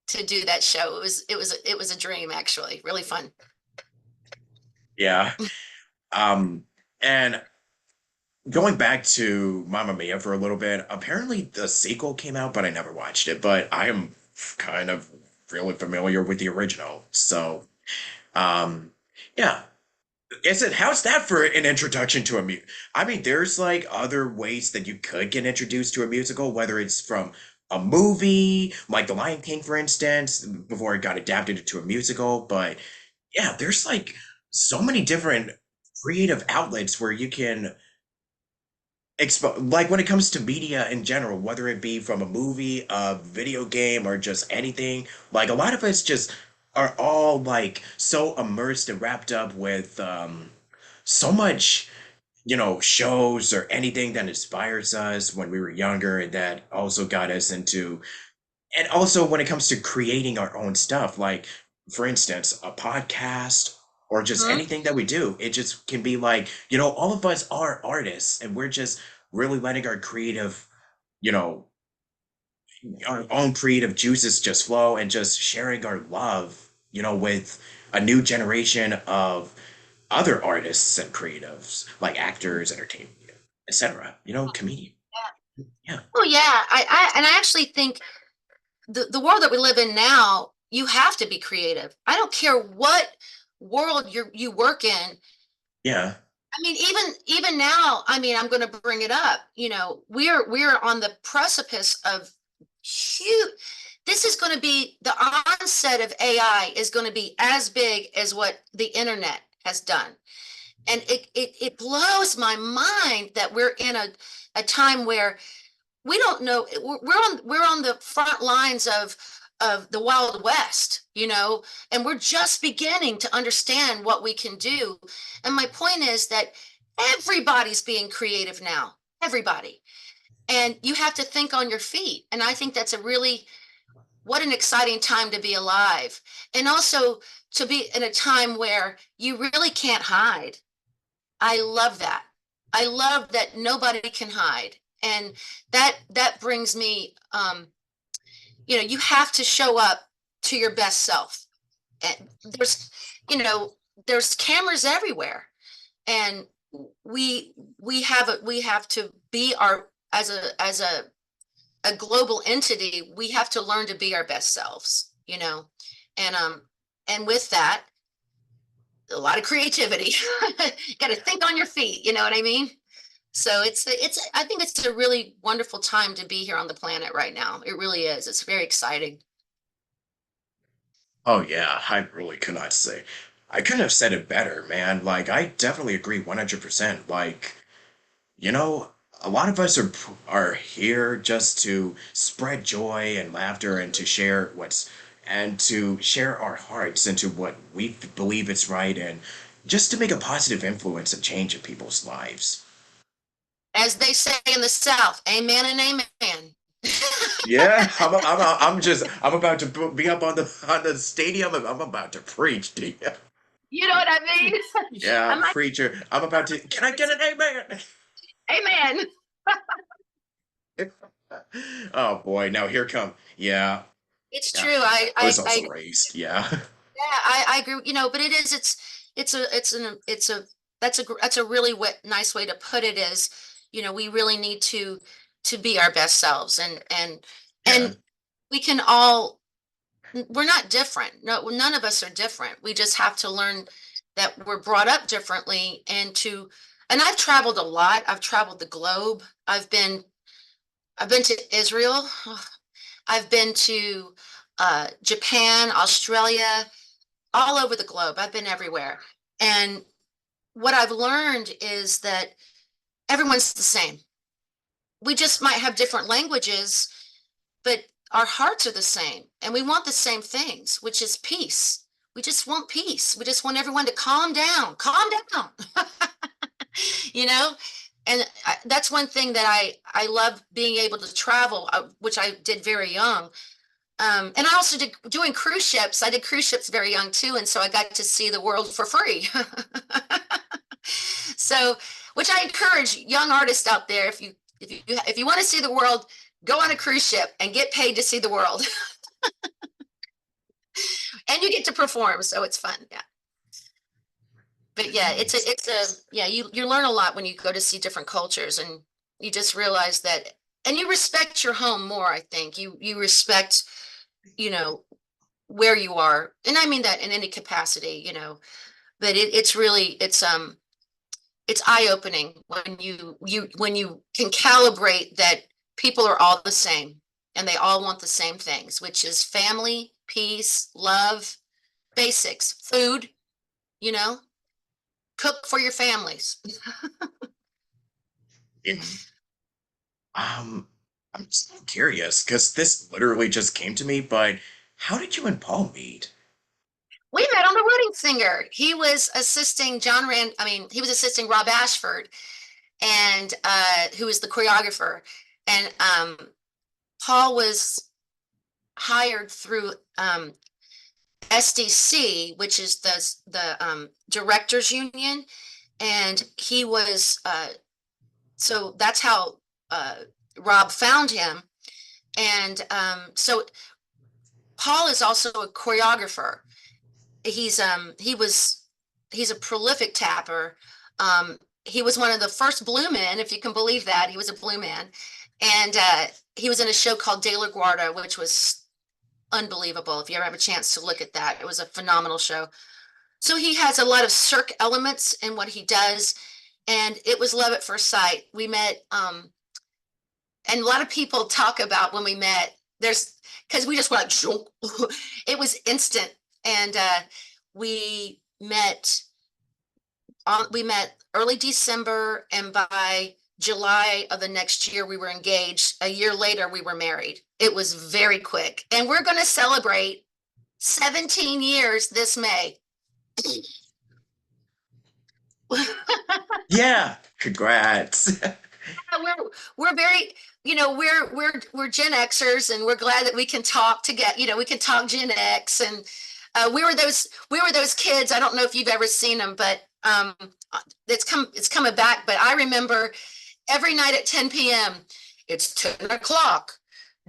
to do that show. It was a dream, actually, really fun. Yeah. Um, and going back to Mamma Mia for a little bit, apparently the sequel came out, but I never watched it. But I am kind of really familiar with the original. So, um, yeah. Is it how's that for an introduction to a I mean, there's like other ways that you could get introduced to a musical, whether it's from a movie, like The Lion King, for instance, before it got adapted into a musical. But yeah, there's like so many different creative outlets where you can like when it comes to media in general, whether it be from a movie, a video game, or just anything, like a lot of us just are all like so immersed and wrapped up with so much, shows or anything that inspires us when we were younger and that also got us into and also when it comes to creating our own stuff, like for instance, a podcast or just Mhm. anything that we do, it just can be like, all of us are artists and we're just really letting our creative, you know, our own creative juices just flow and just sharing our love, with a new generation of other artists and creatives like actors, entertainment, etc. Comedian. Oh yeah, I actually think the world that we live in now, you have to be creative. I don't care what world you work in. Yeah. I mean, even now, I mean, I'm going to bring it up. You know, we're on the precipice of huge. This is going to be the onset of AI is going to be as big as what the internet has done, and it blows my mind that we're in a time where we don't know we're on the front lines of the Wild West, you know, and we're just beginning to understand what we can do. And my point is that everybody's being creative now, everybody, and you have to think on your feet. And I think that's a really what an exciting time to be alive, and also to be in a time where you really can't hide. I love that. I love that nobody can hide. And that brings me you know, you have to show up to your best self. And there's, you know, there's cameras everywhere. And we have to be our as a global entity, we have to learn to be our best selves, you know. And with that, a lot of creativity. Got to think on your feet, you know what I mean? So I think it's a really wonderful time to be here on the planet right now. It really is. It's very exciting. Oh yeah, I really could not say. I couldn't have said it better, man. Like I definitely agree 100%. Like, you know, a lot of us are here just to spread joy and laughter and to share what's and to share our hearts into what we believe is right and just to make a positive influence and change in people's lives. As they say in the South, amen and amen. Yeah, I'm about to be up on the stadium and I'm about to preach to you. You know what I mean? Yeah, I'm like, preacher. I'm about to. Can I get an amen? amen. Oh boy, now here come. Yeah, It's yeah. true. I was also raised. Yeah, Yeah, I agree. You know, but it is, it's a, that's a really nice way to put it is, you know, we really need to be our best selves yeah, and we can all, we're not different. No, none of us are different. We just have to learn that we're brought up differently and I've traveled a lot. I've traveled the globe. I've been to Israel. I've been to Japan, Australia, all over the globe. I've been everywhere. And what I've learned is that everyone's the same. We just might have different languages, but our hearts are the same. And we want the same things, which is peace. We just want peace. We just want everyone to calm down, you know? And that's one thing that I love being able to travel, which I did very young. And I also did doing cruise ships. I did cruise ships very young too, and so I got to see the world for free. So, which I encourage young artists out there, if you want to see the world, go on a cruise ship and get paid to see the world, and you get to perform, so it's fun. Yeah, but yeah, it's a yeah. You learn a lot when you go to see different cultures, and you just realize that, and you respect your home more. I think you respect, you know, where you are, and I mean that in any capacity, you know. But it's really it's eye-opening when when you can calibrate that people are all the same and they all want the same things, which is family, peace, love, basics, food, you know, cook for your families. yeah. I'm just curious because this literally just came to me. But how did you and Paul meet? We met on The Wedding Singer. He was assisting he was assisting Rob Ashford and who was the choreographer. And Paul was hired through SDC, which is the directors union, and he was so that's how Rob found him. And so Paul is also a choreographer. He's a prolific tapper. He was one of the first blue men, if you can believe that. He was a blue man, And he was in a show called De La Guardia, which was unbelievable. If you ever have a chance to look at that, it was a phenomenal show. So he has a lot of Cirque elements in what he does, and it was love at first sight. We met, and a lot of people talk about when we met. There's because we just went like, it was instant, and we met we met early December, and by July of the next year, we were engaged. A year later, we were married. It was very quick, and we're going to celebrate 17 years this May. Yeah, congrats. We're very, we're Gen Xers, and we're glad that we can talk together. We can talk Gen X, and we were those kids. I don't know if you've ever seen them, but it's coming back. But I remember every night at 10 p.m. It's 10 o'clock.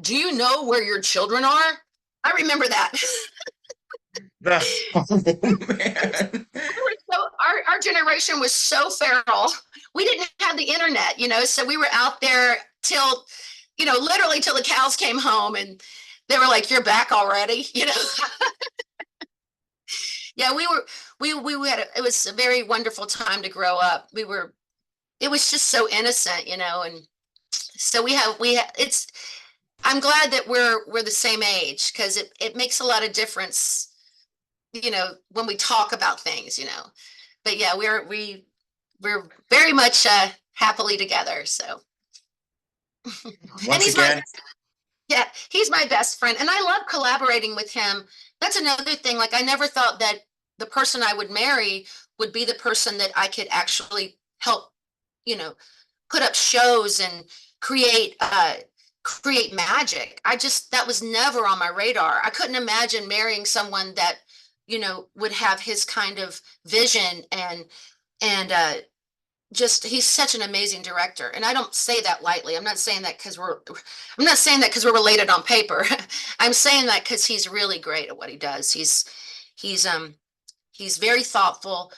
Do you know where your children are? I remember that. Oh man. Our generation was so feral. We didn't have the internet, so we were out there till, literally till the cows came home, and they were like, "You're back already," Yeah, we had it was a very wonderful time to grow up. It was just so innocent, and so it's. I'm glad that we're the same age, because it makes a lot of difference, when we talk about things, But yeah, we're very much happily together. So, and Once again, he's my best friend, and I love collaborating with him. That's another thing. Like, I never thought that the person I would marry would be the person that I could actually help, you know, put up shows and create create magic. That was never on my radar. I couldn't imagine marrying someone that, would have his kind of vision, and just he's such an amazing director. And I don't say that lightly. I'm not saying that because we're related on paper. I'm saying that because he's really great at what he does. He's very thoughtful,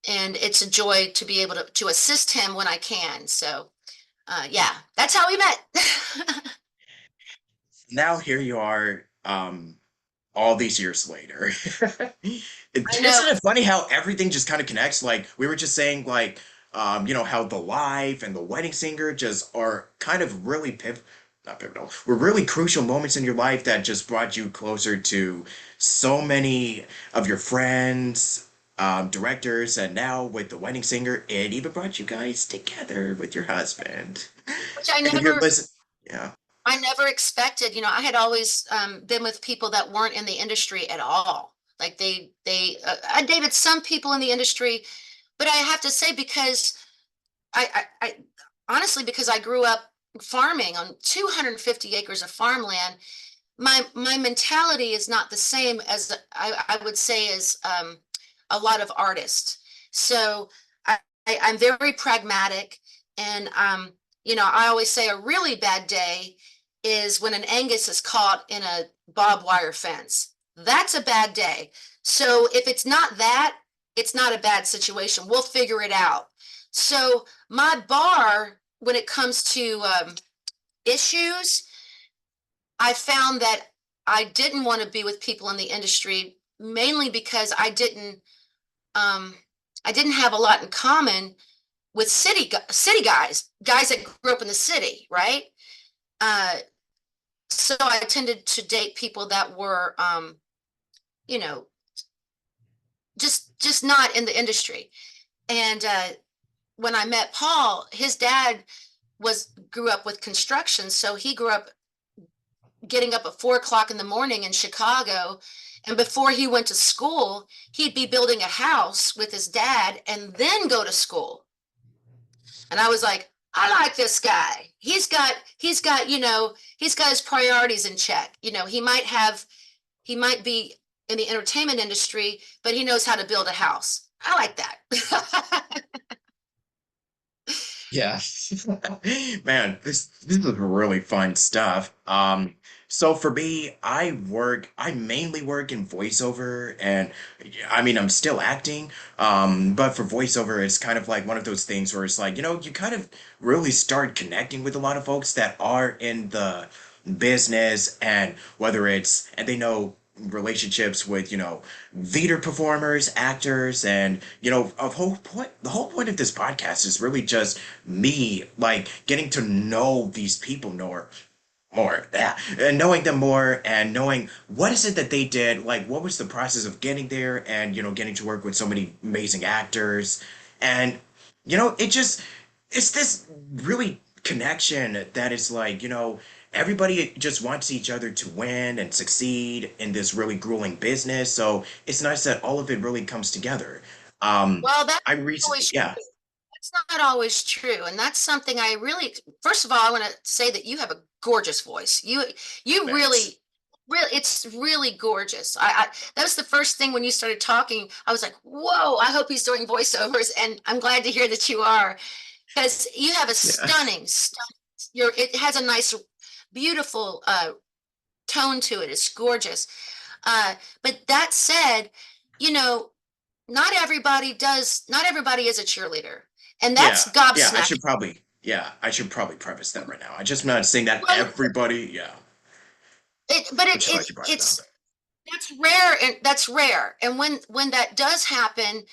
and it's a joy to be able to assist him when I can. So yeah, that's how we met. now here you are, all these years later. I know. Isn't it funny how everything just kind of connects? Like we were just saying, like how the life and the wedding singer just are kind of really not pivotal, were really crucial moments in your life that just brought you closer to so many of your friends, directors, and now with the wedding singer, it even brought you guys together with your husband. Which I And if you're never listening, yeah. I never expected. I had always been with people that weren't in the industry at all. Like I dated some people in the industry, but I have to say, because I honestly, because I grew up farming on 250 acres of farmland, my mentality is not the same as I would say as a lot of artists. So I'm very pragmatic, and I always say a really bad day is when an Angus is caught in a barbed wire fence. That's a bad day. So if it's not that, it's not a bad situation. We'll figure it out. So my bar, when it comes to issues, I found that I didn't want to be with people in the industry, mainly because I didn't have a lot in common with city guys that grew up in the city, right? Uh, so I tended to date people that were, you know, just not in the industry. And when I met Paul, his dad grew up with construction, so he grew up getting up at 4 o'clock in the morning in Chicago. And before he went to school, he'd be building a house with his dad and then go to school. And I was like, I like this guy. He's got his priorities in check. He might be in the entertainment industry, but he knows how to build a house. I like that. Yeah. Man, this is really fun stuff. So for me, I mainly work in voiceover and I mean I'm still acting. But for voiceover it's kind of like one of those things where it's like, you kind of really start connecting with a lot of folks that are in the business and whether it's and they know relationships with, theater performers, actors, and the whole point of this podcast is really just me like getting to know these people more, yeah, and knowing them more and knowing what is it that they did, like what was the process of getting there and getting to work with so many amazing actors and it's this really connection that is like, everybody just wants each other to win and succeed in this really grueling business, so it's nice that all of it really comes together. Well, that's I always recently, true. yeah, That's not always true. And that's something I really, first of all, I want to say that you have a gorgeous voice. You thanks. really, it's really gorgeous. That was the first thing when you started talking. I was like, whoa, I hope he's doing voiceovers. And I'm glad to hear that you are, because you have a Yeah. stunning, it has a nice, beautiful, tone to it. It's gorgeous. Uh, but that said, you know, not everybody is a cheerleader. And that's Yeah, gobsmacking. I should probably preface that right now. I just not saying that Well, everybody, yeah. but I'm just glad you brought it up. that's rare, and that's rare. And when that does happen,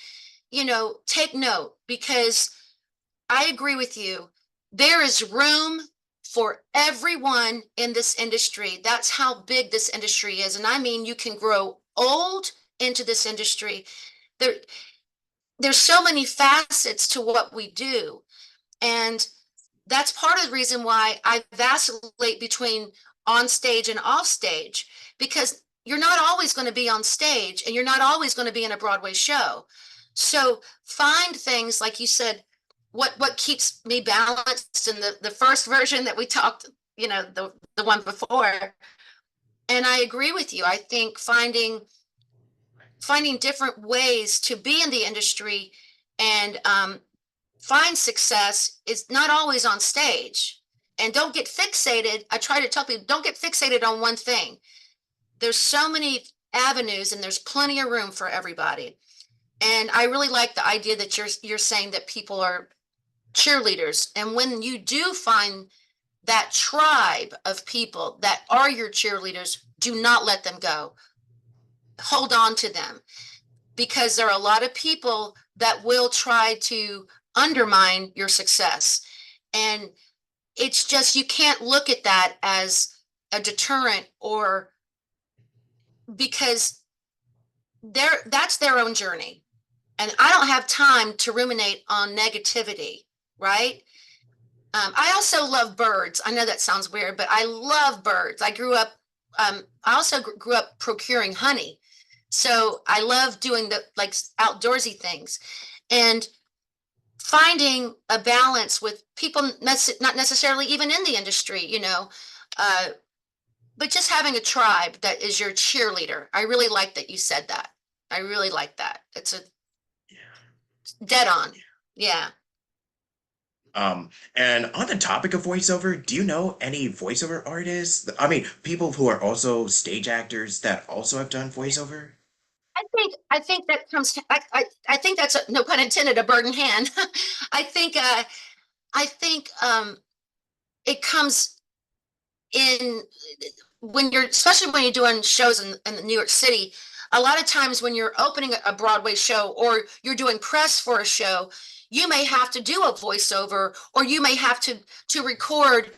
take note, because I agree with you. There is room for everyone in this industry. That's how big this industry is. And I mean, you can grow old into this industry. There, there's so many facets to what we do. And that's part of the reason why I vacillate between on stage and off stage, because you're not always going to be on stage and you're not always going to be in a Broadway show. So find things like you said, what keeps me balanced in the first version that we talked, the one before. And I agree with you. I think finding different ways to be in the industry and find success is not always on stage. And don't get fixated. I try to tell people, don't get fixated on one thing. There's so many avenues and there's plenty of room for everybody. And I really like the idea that you're saying that people are cheerleaders. And when you do find that tribe of people that are your cheerleaders, do not let them go. Hold on to them, because there are a lot of people that will try to undermine your success. And it's just, you can't look at that as a deterrent, or because that's their own journey. And I don't have time to ruminate on negativity, right? I also love birds. I know that sounds weird, but I love birds. I also grew up procuring honey. So I love doing the like outdoorsy things and finding a balance with people, not necessarily even in the industry, uh, but just having a tribe that is your cheerleader. I really like that you said that. I really like that. It's a dead on. Yeah. And on the topic of voiceover, do you know any voiceover artists? I mean, people who are also stage actors that also have done voiceover? I think that comes. I think that's no pun intended, a bird in hand. I think. I think it comes in when you're, especially when you're doing shows in New York City. A lot of times when you're opening a Broadway show or you're doing press for a show, you may have to do a voiceover, or you may have to record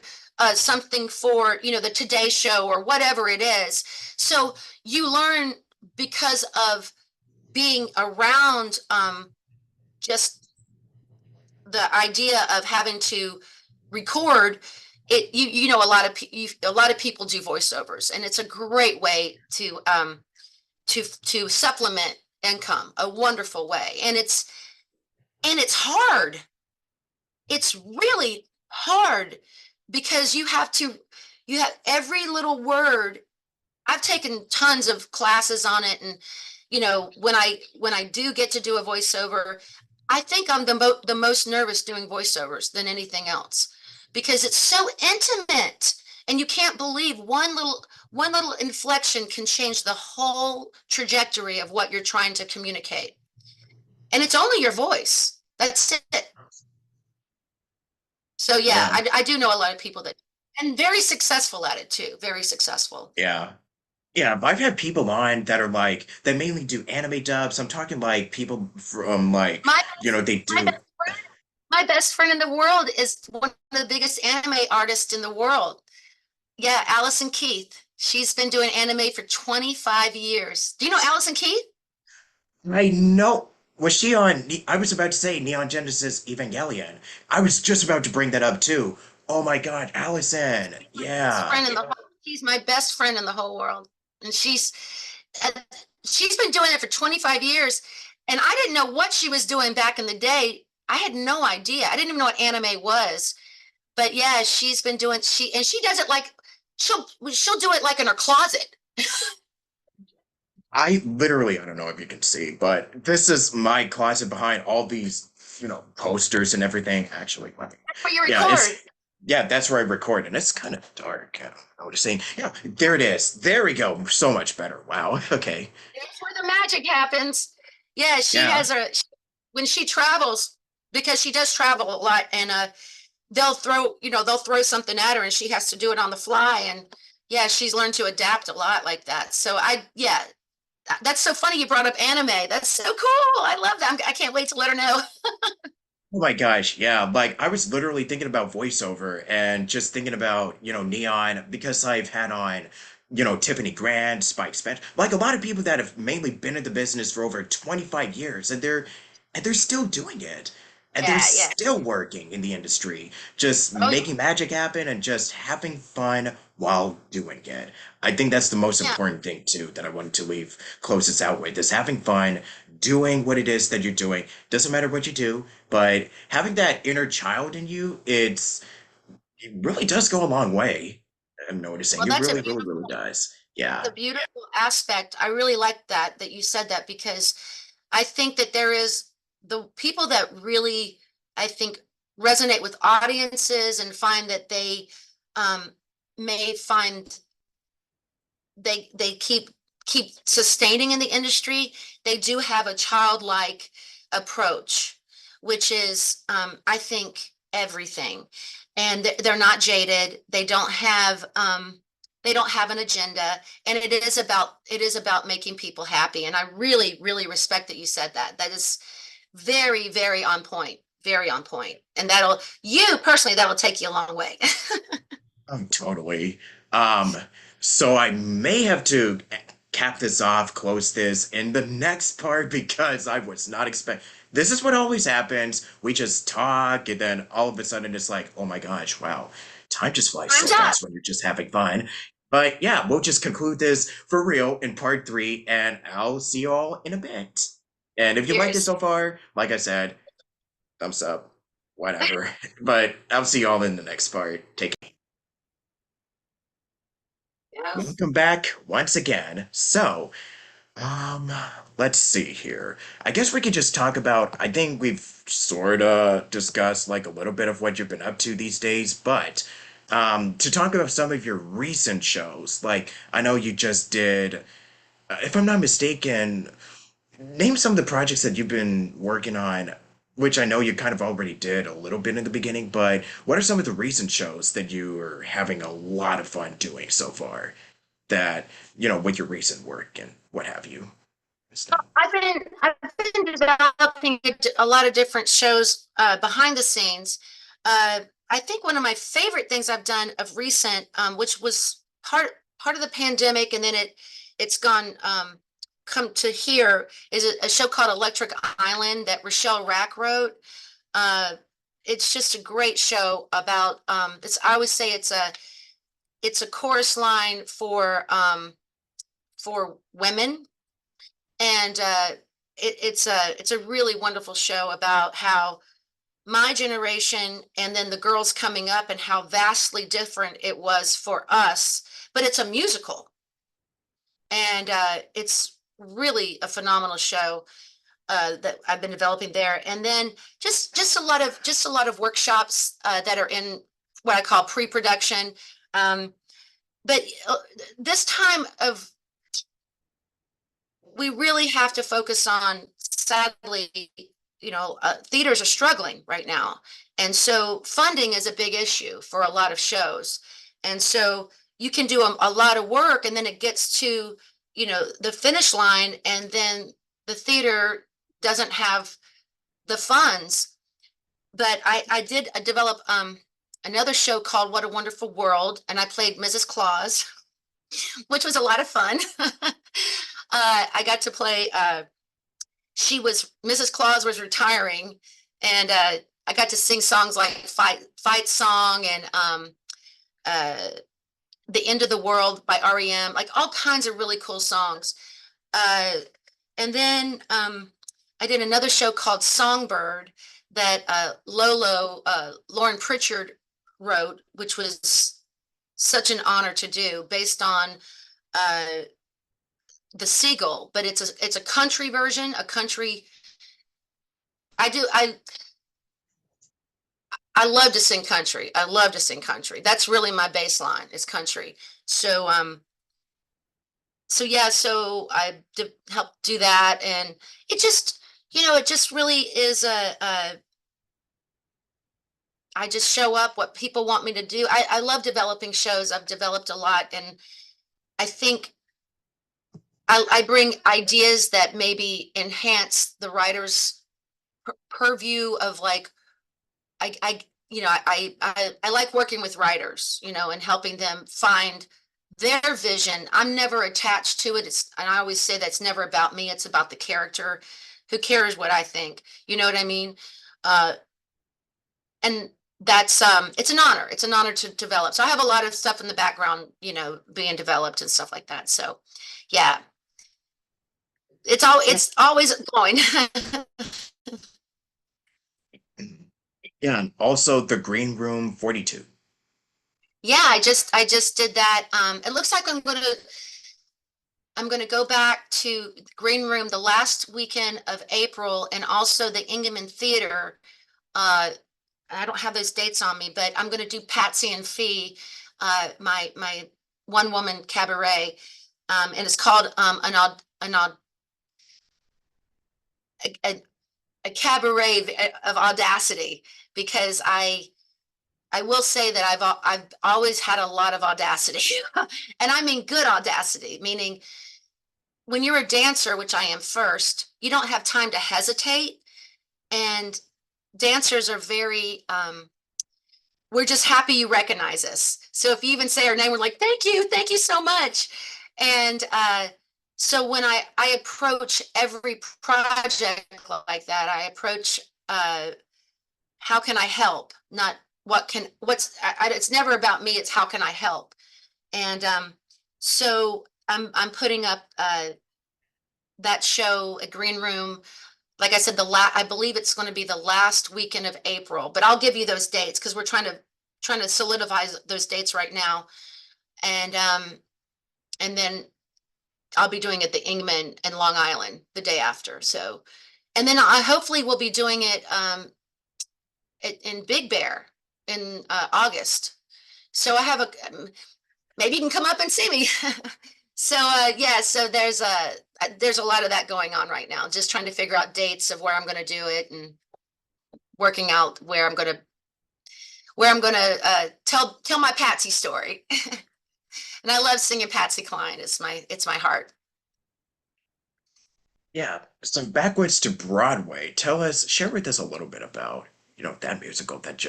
something for the Today Show or whatever it is. So you learn because of being around just the idea of having to record it. A lot of people do voiceovers, and it's a great way to supplement income, a wonderful way. And it's hard. It's really hard, because you have every little word. I've taken tons of classes on it, and when I do get to do a voiceover, I think I'm the most nervous doing voiceovers than anything else because it's so intimate and you can't believe one little inflection can change the whole trajectory of what you're trying to communicate. And it's only your voice. That's it. So yeah, Yeah, I do know a lot of people that and very successful at it too. Very successful. yeah. Yeah, I've had people on that are like that mainly do anime dubs. I'm talking like people from like, My they my do. best my best friend in the world is one of the biggest anime artists in the world. Yeah, Allison Keith. She's been doing anime for 25 years. Do you know Allison Keith? I know. Was she on? I was about to say Neon Genesis Evangelion. I was just about to bring that up too. Oh my God, Allison. Best Yeah. friend in the whole, she's my best friend in the whole world. And uh, she's been doing it for 25 years. And I didn't know what she was doing back in the day. I had no idea. I didn't even know what anime was. But yeah, she's been doing she does it like she'll do it like in her closet. I don't know if you can see, but this is my closet behind all these, posters and everything. Actually, let me. That's where you Yeah, record. yeah, that's where I record, and it's kind of dark. I don't know what to say. Yeah, there it is. There we go. So much better. Wow. Okay. That's where the magic happens. Yeah, she Yeah. has when she travels, because she does travel a lot, and they'll throw something at her and she has to do it on the fly. And yeah, she's learned to adapt a lot like that. So yeah, that's so funny you brought up anime. That's so cool. I love that. I can't wait to let her know. Oh my gosh, yeah. Like I was literally thinking about voiceover and just thinking about, Neon because I've had on, Tiffany Grant, Spike Spencer, like a lot of people that have mainly been in the business for over 25 years and they're still doing it. And they're Yeah, yeah. still working in the industry, just Oh, making magic happen and just having fun while doing it. I think that's the most yeah. important thing too that I wanted to leave closest out with is having fun, doing what it is that you're doing. Doesn't matter what you do, but having that inner child in you, it really does go a long way. I'm noticing. Well, It really, really, really does. the Yeah. beautiful aspect. I really like that you said that because I think that there is the people that really, I think, resonate with audiences and find that they um, may find they keep sustaining in the industry. They do have a childlike approach, which is, I think, everything. And they're not jaded. They don't have an agenda, and it is about making people happy. And I really, really respect that you said that. That is very, very on point. Very on point. And that'll take you a long way. Totally. Um, so I may have to cap this off, close this in the next part because I was not expect. This is what always happens. We just talk, and then all of a sudden it's like, oh my gosh, wow, time just flies so Time's up. fast when you're just having fun. But yeah, we'll just conclude this for real in part three, and I'll see you all in a bit. And if you liked it Cheers. so far, like I said, thumbs up, whatever. But I'll see you all in the next part. Take care. Yeah. Welcome back once again. Um, let's see here. I guess we could just talk about, I think we've sort of discussed like a little bit of what you've been up to these days, but to talk about some of your recent shows, like I know you just did, if I'm not mistaken, name some of the projects that you've been working on, which I know you kind of already did a little bit in the beginning, but what are some of the recent shows that you are having a lot of fun doing so far? That, with your recent work and what have you. Stuff. I've been developing a lot of different shows behind the scenes. Uh, I think one of my favorite things I've done of recent, which was part of the pandemic, and then it's gone come to here, is a show called Electric Island that Rochelle Rack wrote. Uh, it's just a great show about I always say it's a chorus line for women, and it's a really wonderful show about how my generation and then the girls coming up and how vastly different it was for us. But it's a musical, and it's really a phenomenal show. that I've been developing there. And then just a lot of workshops that are in what I call pre-production. Um, but this time of we really have to focus on, sadly, theaters are struggling right now. And so funding is a big issue for a lot of shows. And so you can do a lot of work and then it gets to, the finish line and then the theater doesn't have the funds. But I did develop another show called What a Wonderful World, and I played Mrs. Claus, which was a lot of fun. I got to play Mrs. Claus was retiring, and I got to sing songs like Fight Song and uh The End of the World by REM, like all kinds of really cool songs. Uh and then I did another show called Songbird that Lauren Pritchard wrote, which was such an honor to do, based on uh the Seagull, but it's a country version, a country. I do I love to sing country. I love to sing country. That's really my baseline is country. So yeah, so I helped do that, and it just, it just really is I just show up what people want me to do. I love developing shows. I've developed a lot, and I think I bring ideas that maybe enhance the writer's purview of, like, I I like working with writers, and helping them find their vision. I'm never attached to it. And I always say that's never about me. It's about the character. Who cares what I think? You know what I mean? Uh, and that's it's an honor. It's an honor to develop. So I have a lot of stuff in the background, being developed and stuff like that. So yeah, it's always going. Yeah, and also the Green Room 42. Yeah, I just did that. It looks like I'm gonna go back to Green Room the last weekend of April, and also the Ingeman Theater. Uh, I don't have those dates on me, but I'm gonna do Patsy and Fee, my one woman cabaret, and it's called a, a cabaret of audacity, because I will say that I've always had a lot of audacity, and I mean good audacity, meaning when you're a dancer, which I am first, you don't have time to hesitate. And dancers are very, we're just happy you recognize us. So if you even say our name, we're like, thank you so much. And so when I approach every project like that, I approach, how can I help? Not it's never about me, it's how can I help? And so I'm putting up that show at Green Room. Like I said, I believe it's going to be the last weekend of April, but I'll give you those dates because we're trying to solidify those dates right now. And then I'll be doing it at the Ingman in Long Island the day after. So, and then I hopefully will be doing it in Big Bear in August. So I have maybe you can come up and see me. So yeah, so there's a lot of that going on right now. Just trying to figure out dates of where I'm going to do it, and working out where I'm going to tell my Patsy story. And I love singing Patsy Cline. It's my heart. Yeah, so backwards to Broadway. Share with us a little bit about, that musical that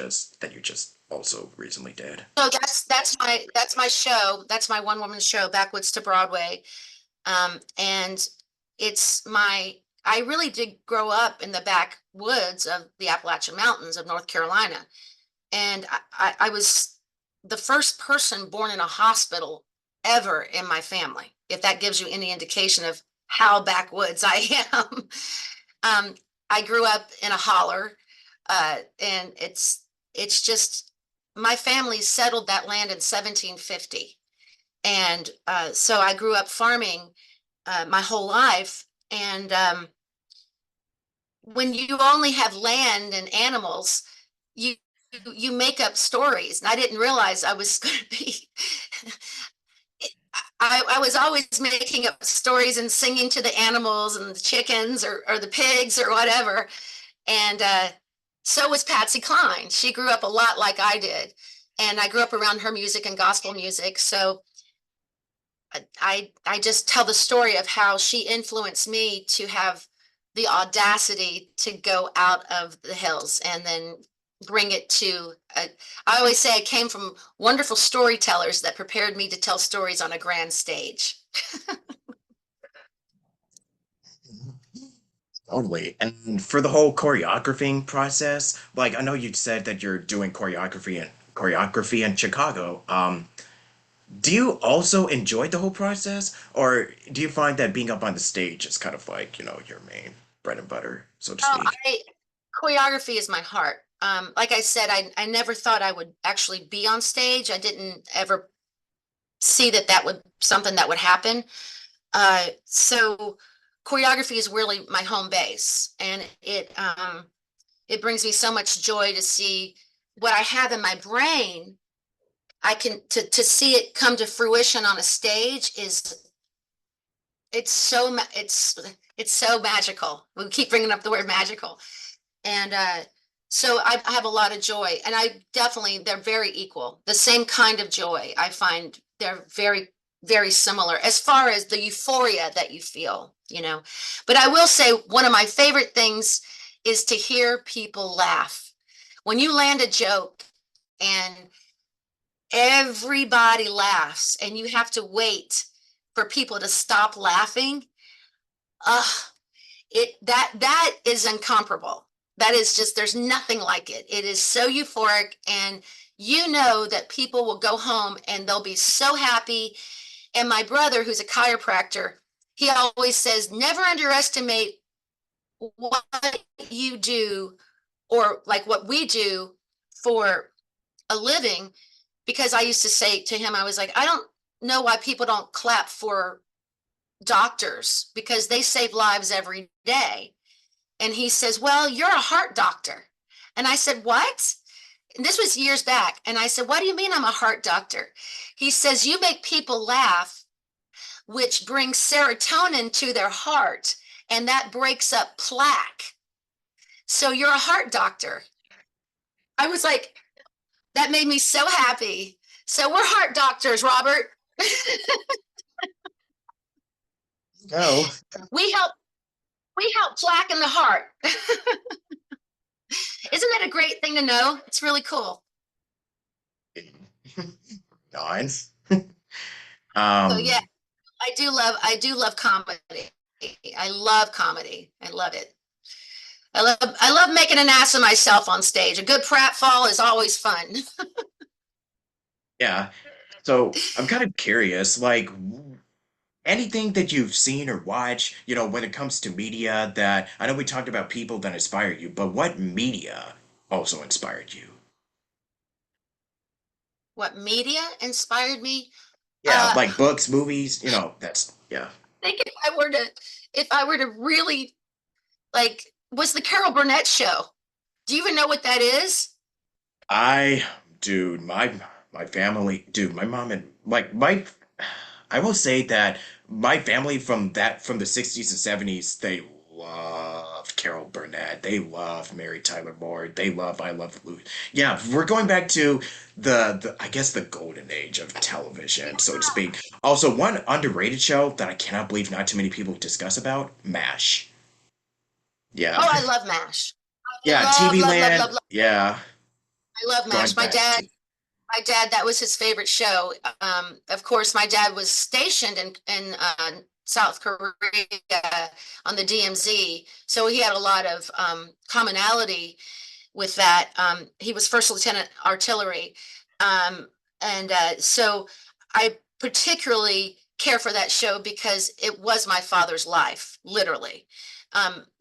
you just also recently did. So that's my show. That's my one woman show, Backwoods to Broadway. And I really did grow up in the backwoods of the Appalachian Mountains of North Carolina. And I was the first person born in a hospital ever in my family, if that gives you any indication of how backwoods I am. I grew up in a holler, and it's just my family settled that land in 1750. And so I grew up farming my whole life. And when you only have land and animals, you you make up stories. And I didn't realize I was going to be. I was always making up stories and singing to the animals and the chickens or the pigs or whatever. And so was Patsy Cline. She grew up a lot like I did. And I grew up around her music and gospel music. So I just tell the story of how she influenced me to have the audacity to go out of the hills and then bring it to I always say I came from wonderful storytellers that prepared me to tell stories on a grand stage. Totally. And for the whole choreographing process, like I know you said that you're doing choreography in Chicago. Do you also enjoy the whole process, or do you find that being up on the stage is kind of like, your main bread and butter, so to Oh, speak? I choreography is my heart. Like I said, I never thought I would actually be on stage. I didn't ever see that that would something that would happen. So choreography is really my home base, and it brings me so much joy to see what I have in my brain. I can to see it come to fruition on a stage is it's so it's so magical. We keep bringing up the word magical, and so I have a lot of joy, and I definitely they're very equal. The same kind of joy I find they're very similar as far as the euphoria that you feel, you know. But I will say one of my favorite things is to hear people laugh when you land a joke and everybody laughs and you have to wait for people to stop laughing. Ugh, that is incomparable. That is just there's nothing like it. It is so euphoric, and you know that people will go home and they'll be so happy. And my brother, who's a chiropractor, he always says never underestimate what you do or like what we do for a living, because I used to say to him, I was like, I don't know why people don't clap for doctors because they save lives every day. And he says, well, you're a heart doctor. And I said, what? And this was years back. And I said, what do you mean I'm a heart doctor? He says, you make people laugh, which brings serotonin to their heart, and that breaks up plaque. So you're a heart doctor. I was like, that made me so happy. So we're heart doctors, Robert. No. we help we help plaque in the heart. Isn't that a great thing to know? It's really cool. Nine. So yeah, Um, I do love comedy. I love comedy. I love it. I love making an ass of myself on stage. A good pratfall is always fun. yeah. So I'm kind of curious, like anything that you've seen or watched, when it comes to media that I know we talked about people that inspire you, but what media also inspired you? What media inspired me? Yeah, Uh, like books, movies, that's yeah. I think if I were to really like was the Carol Burnett show. Do you even know what that is? I, dude, my family, dude, my mom and like my, I will say that my family from the 60s and 70s, they loved Carol Burnett. They love Mary Tyler Moore. They love I Love Lucy. Yeah, we're going back to the I guess the golden age of television, so to speak. Also, one underrated show that I cannot believe not too many people discuss about, MASH. Yeah. Oh, I love MASH. I Yeah, love, TV love, love, Land. love, love. Yeah, I love going MASH. My back dad, to my dad, that was his favorite show. Of course, my dad was stationed in South Korea on the DMZ, so he had a lot of commonality with that. He was first lieutenant artillery, and so I particularly care for that show because it was my father's life, literally.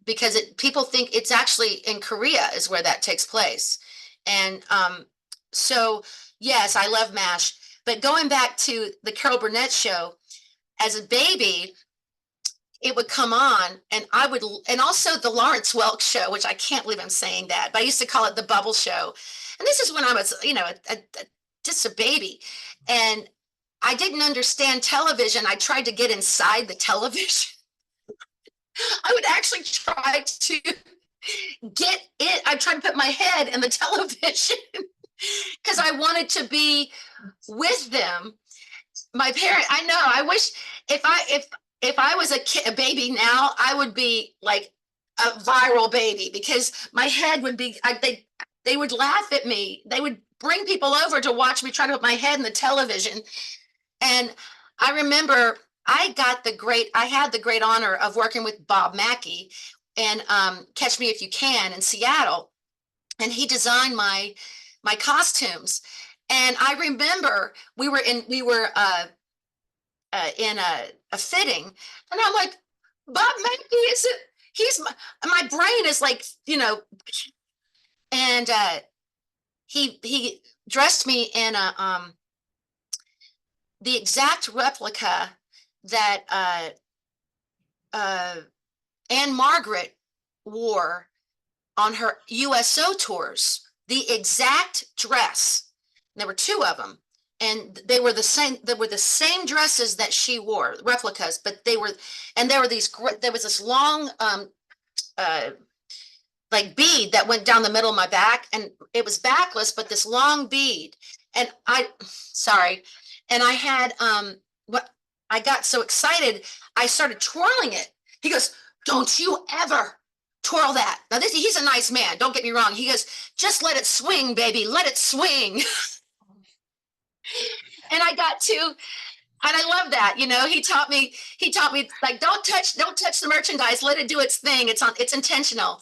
Because people think it's actually in Korea is where that takes place, and so yes, I love MASH. But going back to the Carol Burnett show, as a baby, it would come on and I would, and also the Lawrence Welk show, which I can't believe I'm saying that, but I used to call it the bubble show. And this is when I was, just a baby. And I didn't understand television. I tried to get inside the television. I would actually try to get it. I tried to put my head in the television because I wanted to be with them. My parent, I know, I wish if I was a baby now, I would be like a viral baby because my head would be, they would laugh at me. They would bring people over to watch me try to put my head in the television. And I remember I had the great honor of working with Bob Mackey and Catch Me If You Can in Seattle. And he designed my costumes. And I remember we were in a fitting, and I'm like, Bob Mackey is it? He's my brain is like, and he dressed me in a the exact replica that uh, Anne Margaret wore on her USO tours. The exact dress. There were two of them, and they were the same. They were the same dresses that she wore, replicas. But they were, and there were these. There was this long, uh, like bead that went down the middle of my back, and it was backless, but this long bead. And sorry, and I had what I got so excited, I started twirling it. He goes, "Don't you ever twirl that." Now he's a nice man. Don't get me wrong. He goes, "Just let it swing, baby. Let it swing." And I got to, and I love that. He taught me like, don't touch the merchandise. Let it do its thing. It's intentional.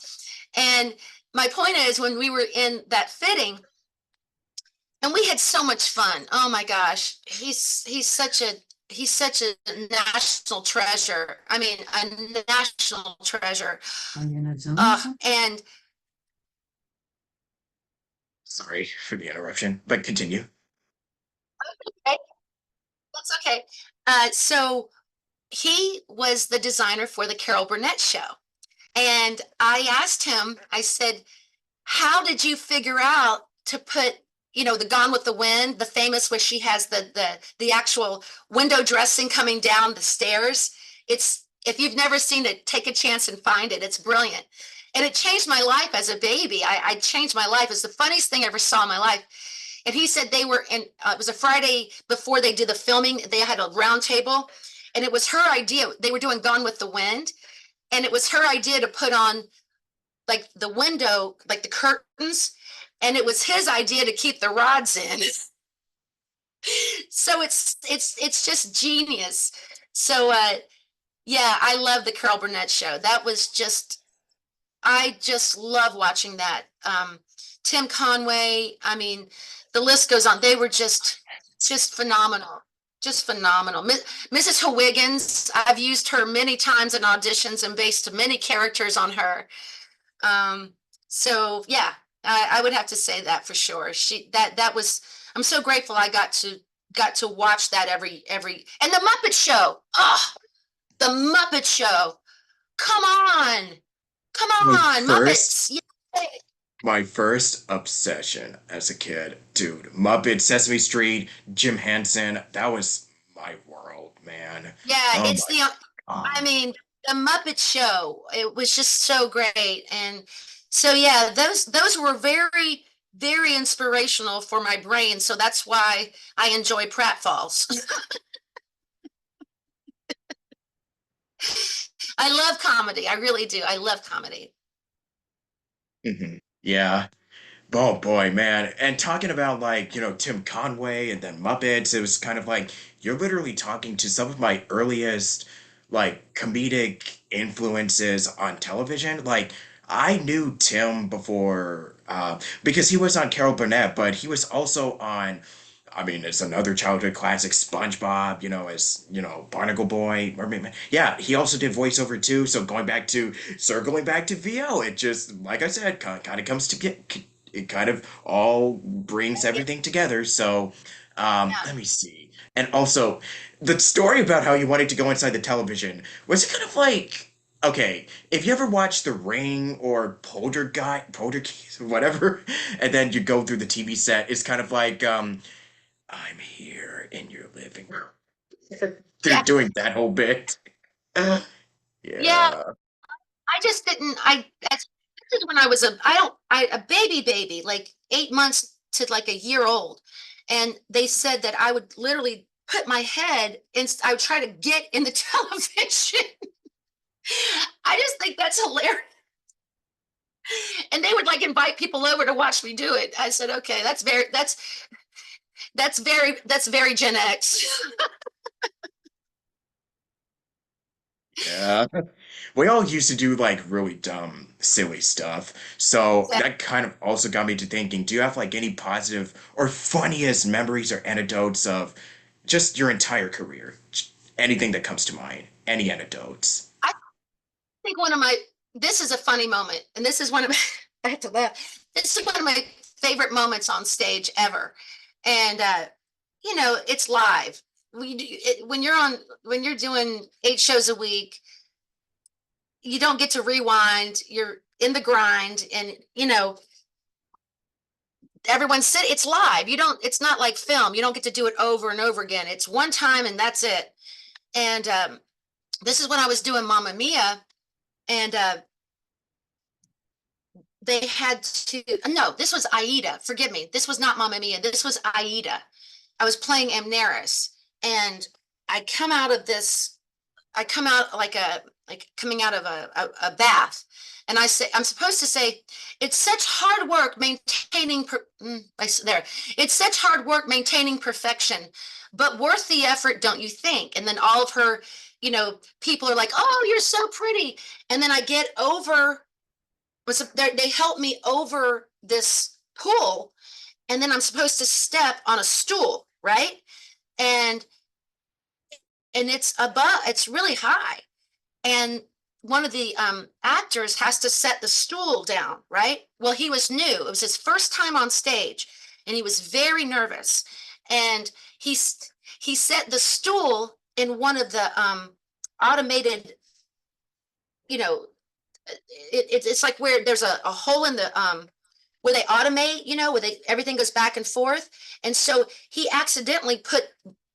And my point is, when we were in that fitting, and we had so much fun. Oh my gosh, he's such a national treasure. I mean, a national treasure. Are you in a Zoom? And Sorry for the interruption, but continue. okay, that's okay. So he was the designer for the Carol Burnett show. And I asked him, I said, how did you figure out to put, the Gone with the Wind, the famous where she has the actual window dressing coming down the stairs? It's, if you've never seen it, take a chance and find it. It's brilliant. And it changed my life as a baby. I changed my life. It's the funniest thing I ever saw in my life. And he said they were in, it was a Friday before they did the filming. They had a round table, and it was her idea. They were doing Gone with the Wind, and it was her idea to put on like the window, like the curtains, and it was his idea to keep the rods in. So it's just genius. So yeah, I love the Carol Burnett show. That was just, I just love watching that. Tim Conway, I mean, the list goes on. They were just phenomenal. Just phenomenal. Mrs. Higgins, I've used her many times in auditions and based many characters on her. So yeah, I would have to say that for sure. That was, I'm so grateful I got to watch that and the Muppet Show. Oh, the Muppet Show. Come on. Come My on, first Muppets. Yay. my first obsession as a kid, dude. Muppet, Sesame Street, Jim Henson. That was my world, man. Yeah, Oh it's my I God. mean, the Muppet Show. It was just so great. And so yeah, those were very, very inspirational for my brain. So that's why I enjoy pratfalls. I love comedy. I really do. I love comedy. Yeah. Oh boy, man. And talking about like, Tim Conway and then Muppets, it was kind of like you're literally talking to some of my earliest like comedic influences on television. Like I knew Tim before because he was on Carol Burnett, but he was also on I mean, it's another childhood classic, SpongeBob, as, Barnacle Boy. Or maybe, yeah, he also did voiceover too. So circling back to VO, it just, like I said, kind of comes to get, it kind of all brings Yeah. everything together. So, Yeah. Let me see. And also, the story about how you wanted to go inside the television, was it kind of like, okay, if you ever watched The Ring or Poltergeist, whatever, and then you go through the TV set, it's kind of like, I'm here in your living room. They're Yeah. doing that whole bit. Yeah. Yeah. I just didn't, this is when I was a baby, like 8 months to like a year old. And they said that I would literally put my head in, I would try to get in the television. I just think that's hilarious. And they would like invite people over to watch me do it. I said, okay, that's very Gen X. Yeah. We all used to do like really dumb, silly stuff. So Exactly. that kind of also got me to thinking, do you have like any positive or funniest memories or anecdotes of just your entire career? Anything that comes to mind? Any anecdotes? I think one of my, this is a funny moment, and this is one of my, I have to laugh. This is one of my favorite moments on stage ever. And, it's live. When you're doing 8 shows a week, you don't get to rewind. You're in the grind, and, everyone's sitting, it's live. It's not like film. You don't get to do it over and over again. It's one time and that's it. And, this is when I was doing Mamma Mia, and, they had to, no, this was Aida. Forgive me. This was not Mamma Mia. This was Aida. I was playing Amneris, and I come out of this, I come out like coming out of a bath. And I'm supposed to say, it's such hard work maintaining, there, it's such hard work maintaining perfection, but worth the effort, don't you think? And then all of her, people are like, oh, you're so pretty. And then I get over, they help me over this pool, and then I'm supposed to step on a stool, right? And it's really high, and one of the actors has to set the stool down, right? Well, he was new. It was his first time on stage, and he was very nervous. And he set the stool in one of the automated, you know, it's like where there's a hole in the where they automate, where everything goes back and forth. And so he accidentally put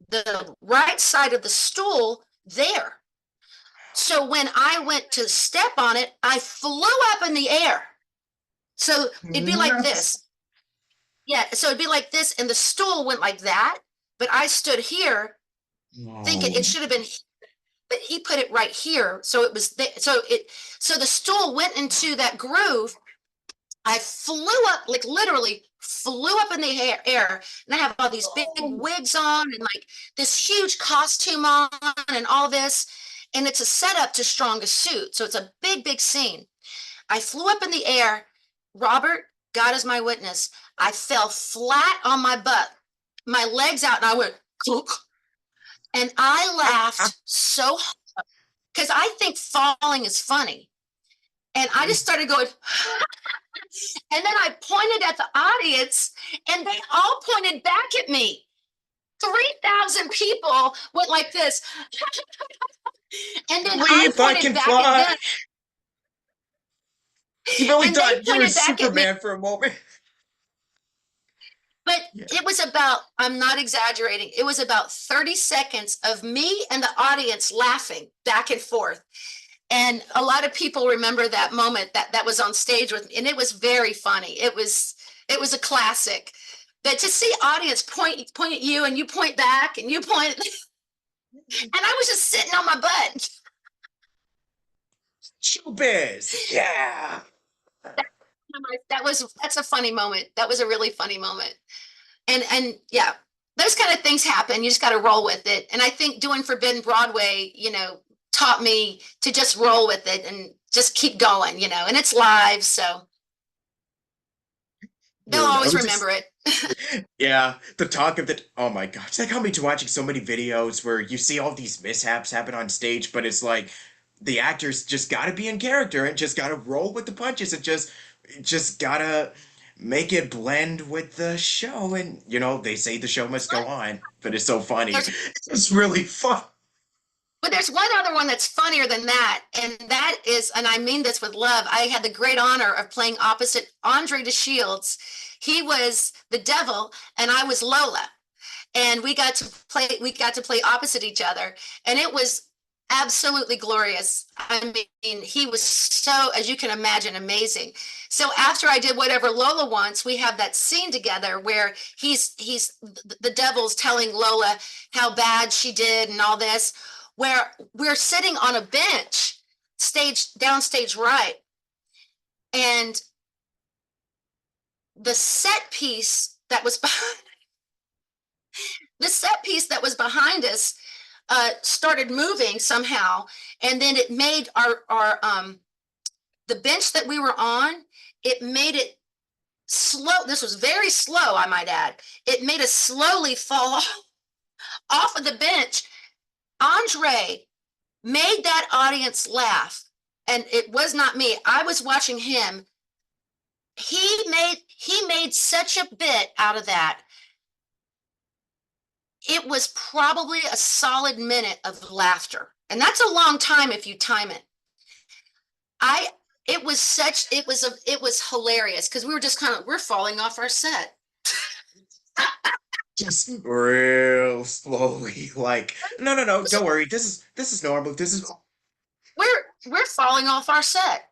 the right side of the stool there. So when I went to step on it, I flew up in the air. So it'd be like Nuts. this. Yeah. So it'd be like this, and the stool went like that. But I stood here thinking Oh. it should have been, but he put it right here. So it was so the stool went into that groove. I flew up, like literally flew up in the air, and I have all these big wigs on and like this huge costume on and all this. And it's a setup to Strongest Suit. So it's a big, big scene. I flew up in the air. Robert, God is my witness. I fell flat on my butt, my legs out, and I went, clunk. And I laughed so hard because I think falling is funny. And I just started going, and then I pointed at the audience, and they all pointed back at me. 3,000 people went like this. And then I Leave, I pointed can back at fly. them, You really and they thought you were pointed back at me. Superman for a moment. But Yeah. it was about, I'm not exaggerating, it was about 30 seconds of me and the audience laughing back and forth. And a lot of people remember that moment that was on stage with, and it was very funny. It was a classic. But to see audience point at you, and you point back, and you point, and I was just sitting on my butt. Showbiz. Yeah. That's a funny moment. That was a really funny moment. And yeah, those kind of things happen. You just got to roll with it. And I think doing Forbidden Broadway, taught me to just roll with it and just keep going, and it's live, so they'll Who always knows? remember it. Yeah, the talk of the oh my gosh, that got me to watching so many videos where you see all these mishaps happen on stage, but it's like the actors just gotta be in character and just gotta roll with the punches and just gotta make it blend with the show. And, they say the show must go But on, but it's so funny. there's It's really fun. but there's one other one that's funnier than that, and that is, and I mean this with love. I had the great honor of playing opposite Andre DeShields. He was the devil, and I was Lola, and we got to play opposite each other, and it was absolutely glorious. I mean, he was so, as you can imagine, amazing. So after I did whatever Lola wants, we have that scene together where he's the devil's telling Lola how bad she did and all this, where we're sitting on a bench, downstage right, and the set piece that was behind the set piece that was behind us started moving somehow, and then it made our the bench that we were on, it made it slow. This was very slow, I might add. It made us slowly fall off of the bench. Andre made that audience laugh, and it was not me. I was watching him. He made such a bit out of that. It was probably a solid minute of laughter, and that's a long time if you time it. I it was hilarious because we were just we're falling off our set. Just real slowly. Like, no, no, no, don't worry. This is normal. This is We're falling off our set.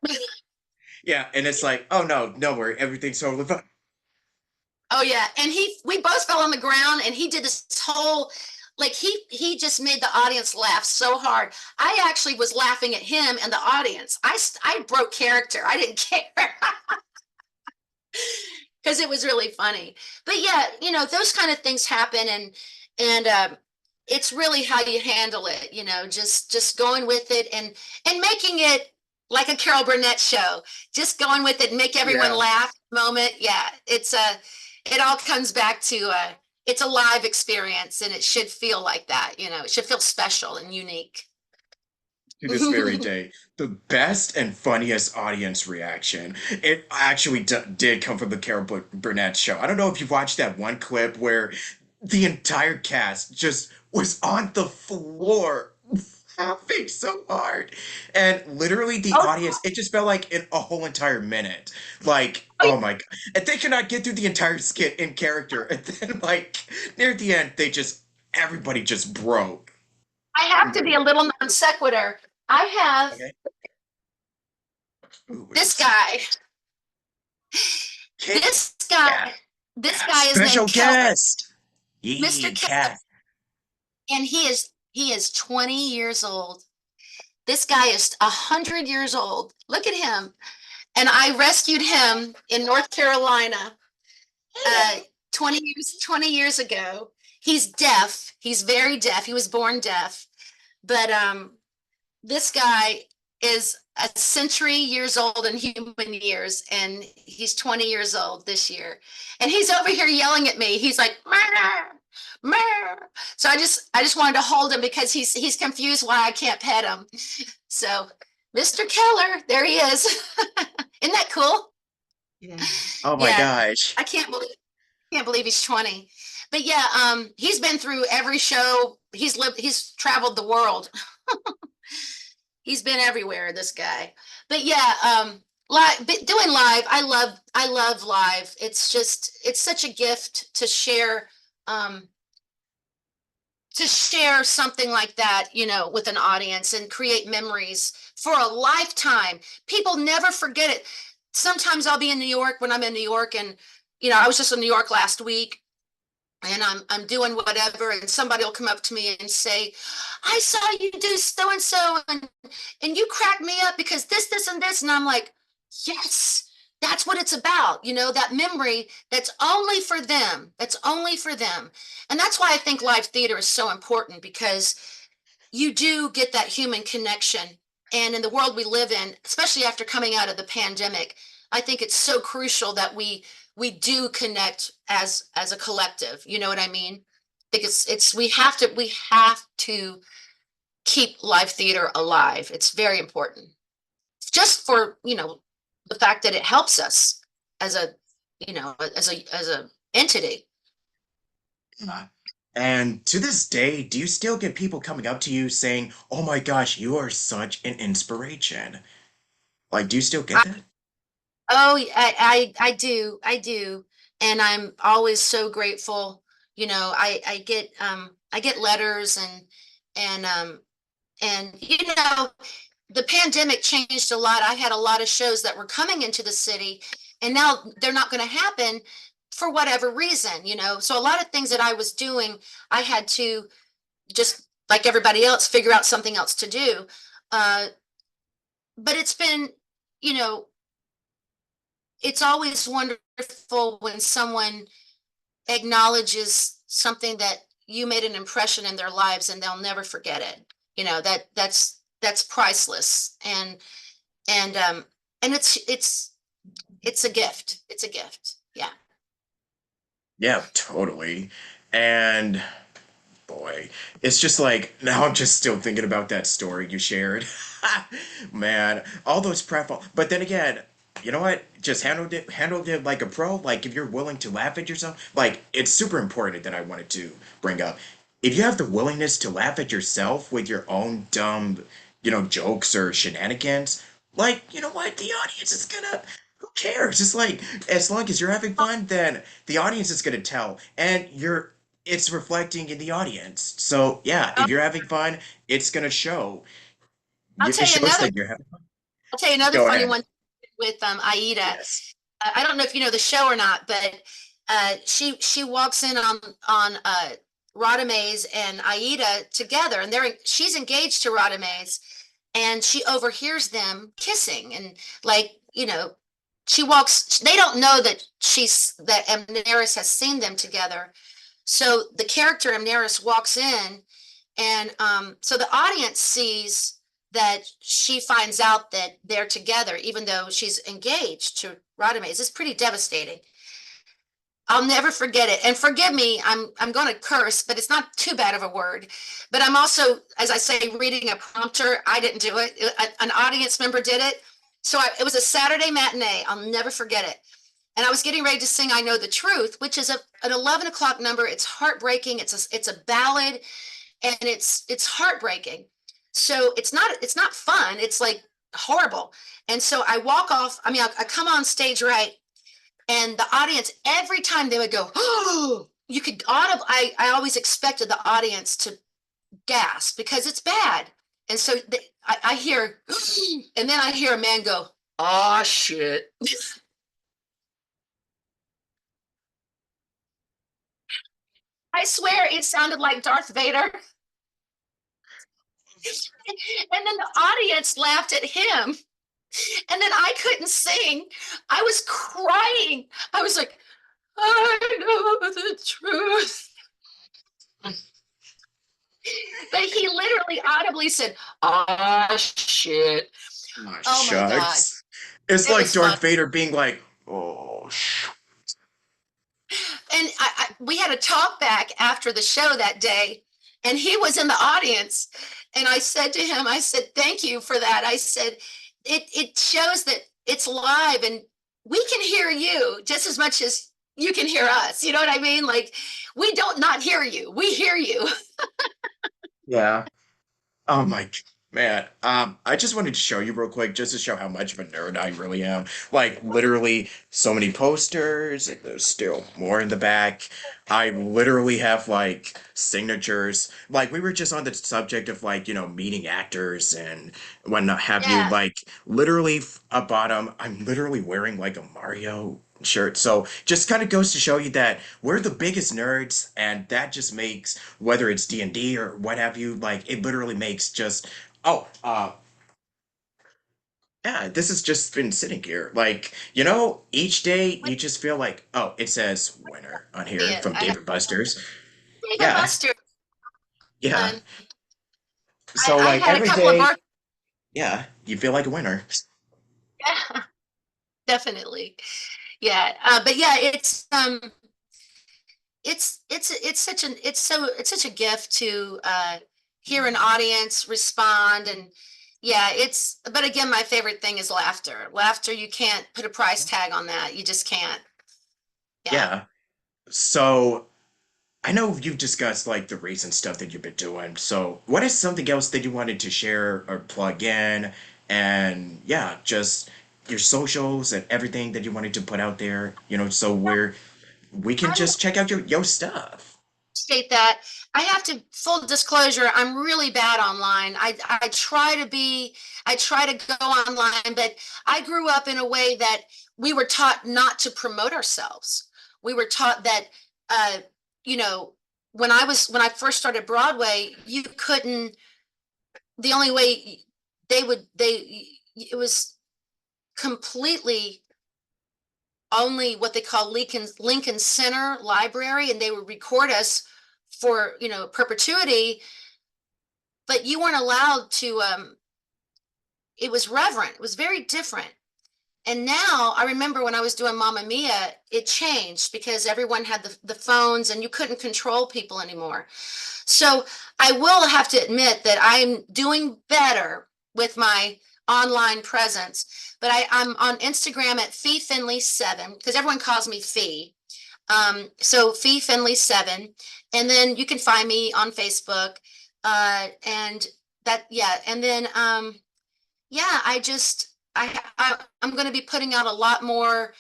yeah, and it's like, oh no, don't worry, everything's totally fine. Oh yeah, and we both fell on the ground, and he did this whole, like, he just made the audience laugh so hard. I actually was laughing at him and the audience. I broke character. I didn't care because it was really funny. But yeah, those kind of things happen, and it's really how you handle it. Just going with it, and making it like a Carol Burnett show. Just going with it and make everyone Yeah. laugh. Moment, yeah. It all comes back to it's a live experience, and it should feel like that. It should feel special and unique. To this very day, the best and funniest audience reaction, it actually did come from the Carol Burnett show. I don't know if you've watched that one clip where the entire cast just was on the floor laughing so hard. And literally the Oh, audience, it just felt like in a whole entire minute. Like, oh, oh my God. And they cannot get through the entire skit in character. And then, like, near the end, everybody just broke. I have to be a little non sequitur. I have Okay. Ooh, what is this this? guy. Kit This guy. Kat. This Kat. guy is named Special Keller, guest. Mr. Yee, Keller, Cat. and he is 20 years old. This guy is 100 years old. Look at him. And I rescued him in North Carolina, uh, 20 years ago. He's deaf. He's very deaf. He was born deaf. But this guy is a century years old in human years, and he's 20 years old this year. And he's over here yelling at me. He's like, murder, murder. So I just wanted to hold him because he's confused why I can't pet him. So Mr. Keller, there he is. Isn't that cool? Yeah. Oh my Yeah, gosh. I can't believe he's 20. But yeah, he's been through every show. He's traveled the world. He's been everywhere, this guy. But yeah, doing live, I love live. It's such a gift um to share something like that, with an audience and create memories for a lifetime. People never forget it. Sometimes I'll be in New York when I'm in New York, and I was just in New York last week, and I'm doing whatever, and somebody will come up to me and say, I saw you do so and so, and you cracked me up because this and this. And I'm like, yes, that's what it's about. That memory that's only for them. That's only for them. And that's why I think live theater is so important, because you do get that human connection. And in the world we live in, especially after coming out of the pandemic, I think it's so crucial that we do connect as a collective. You know what I mean? Because we have to keep live theater alive. It's very important. Just for, the fact that it helps us as a as a entity. Yeah. And to this day, do you still get people coming up to you saying, "Oh my gosh, you are such an inspiration"? Like, do you still get that? Oh, I do. And I'm always so grateful. I get letters and the pandemic changed a lot. I had a lot of shows that were coming into the city and now they're not going to happen for whatever reason, So a lot of things that I was doing, I had to just like everybody else, figure out something else to do. Uh, but it's been, you know, it's always wonderful when someone acknowledges something that you made an impression in their lives and they'll never forget it. That's priceless. And it's a gift. It's a gift. Yeah. Yeah, totally. And boy, it's just like now I'm just still thinking about that story you shared. Man, all those but then again, you know what? Just handled it like a pro. Like if you're willing to laugh at yourself, like it's super important that I wanted to bring up. If you have the willingness to laugh at yourself with your own dumb, jokes or shenanigans, like, you know what? The audience is gonna who cares? Just like as long as you're having fun, then the audience is gonna tell. And it's reflecting in the audience. So yeah, I'll, if you're having fun, it's gonna show. I'll It tell you shows another. that you're having fun. I'll tell you another Go funny ahead. one with Aida. Yes. I don't know if you know the show or not, but she walks in on Radamés and Aida together, and she's engaged to Radamés, and she overhears them kissing, and like she walks. They don't know that Amneris has seen them together. So the character Amneris walks in, and so the audience sees that she finds out that they're together, even though she's engaged to Radamés. It's pretty devastating. I'll never forget it. And forgive me, I'm going to curse, but it's not too bad of a word. But I'm also, as I say, reading a prompter. I didn't do it. An audience member did it. So it was a Saturday matinee. I'll never forget it. And I was getting ready to sing "I Know the Truth," which is an 11 o'clock number. It's heartbreaking. It's a ballad, and it's heartbreaking. So it's not fun. It's like horrible. And so I walk off. I mean, I come on stage, right, and the audience, every time they would go, oh, you could audible. I always expected the audience to gasp because it's bad. And so I hear, and then I hear a man go, "Oh shit." I swear it sounded like Darth Vader. And then the audience laughed at him. And then I couldn't sing. I was crying. I was like, "I know the truth." But he literally audibly said, "Ah, shit." Oh, Oh my God. shucks. It's It like was fun. Darth Vader being like, "Oh, And we had a talk back after the show that day, and he was in the audience. And I said to him, I said, "Thank you for that." I said, it shows that it's live and we can hear you just as much as you can hear us. You know what I mean? Like, we don't not hear you. We hear you." yeah." Oh my man. I just wanted to show you real quick, just to show how much of a nerd I really am. Like literally so many posters, and there's still more in the back. I literally have like signatures. Like we were just on the subject of like, meeting actors and whatnot have you. Yeah. Like literally up bottom, I'm literally wearing like a Mario shirt. So just kind of goes to show you that we're the biggest nerds, and that just makes whether it's D&D or what have you, like it literally makes just oh, yeah, this has just been sitting here. Like, each day you just feel like, oh, it says winner on here Yeah, from I have David Buster's. David Yeah, Buster. yeah. Um, So I like had a every couple of day, birthdays. yeah, you feel like a winner. Yeah, definitely. Yeah. But yeah, it's such a gift to hear an audience respond. And yeah, but again, my favorite thing is laughter. You can't put a price tag on that. You just can't. Yeah. Yeah. So I know you've discussed like the recent stuff that you've been doing. So what is something else that you wanted to share or plug in? And yeah, just your socials and everything that you wanted to put out there, so we can I'm just check out your stuff. state that. I have to, full disclosure, I'm really bad online. I try to go online, but I grew up in a way that we were taught not to promote ourselves. We were taught that, uh, you know, when I first started Broadway, you couldn't, the only way it was completely only what they call Lincoln Center Library, and they would record us for, perpetuity, but you weren't allowed to, it was reverent. It was very different. And now I remember when I was doing Mamma Mia, it changed because everyone had the phones and you couldn't control people anymore. So I will have to admit that I'm doing better with my online presence, but I'm on Instagram at Fee Finley 7 because everyone calls me Fee. So Fee Finley 7, and then you can find me on Facebook. And that, yeah, and then yeah, I'm going to be putting out a lot more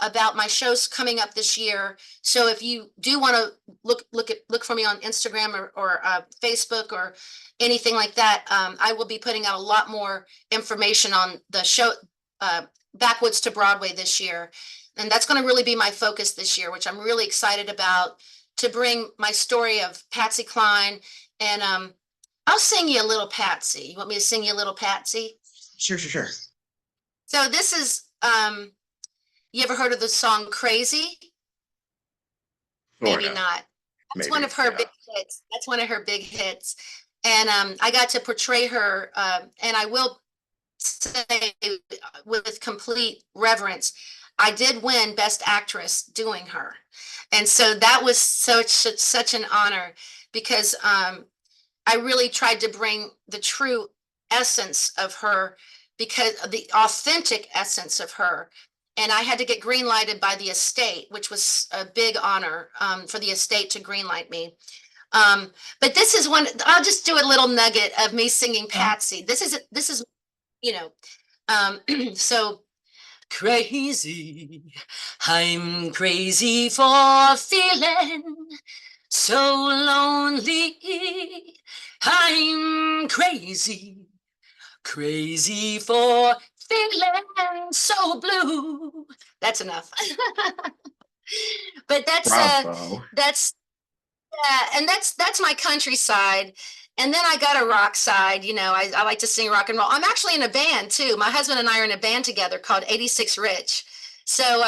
about my shows coming up this year. So if you do want to look for me on Instagram or Facebook or anything like that, I will be putting out a lot more information on the show, uh, Backwoods to Broadway this year, and that's going to really be my focus this year, which I'm really excited about, to bring my story of Patsy Cline. And I'll sing you a little Patsy. You want me to sing you a little Patsy? Sure, sure, sure. So this is, you ever heard of the song Crazy? Sort Maybe of. not. That's one Maybe. of her Yeah. big hits. That's one of her big hits. And I got to portray her, and I will say with complete reverence, I did win Best Actress doing her. And so that was such an honor because I really tried to bring the true essence of her, because of the authentic essence of her. And I had to get green lighted by the estate, which was a big honor, for the estate to green light me. Um, but this is one, I'll just do a little nugget of me singing Patsy. This is, you know, so crazy. I'm crazy for feeling so lonely. I'm crazy, crazy for feeling so blue. That's enough. But Bravo. that's and that's my countryside. And then I got a rock side. I like to sing rock and roll. I'm actually in a band too. My husband and I are in a band together called 86 Rich. So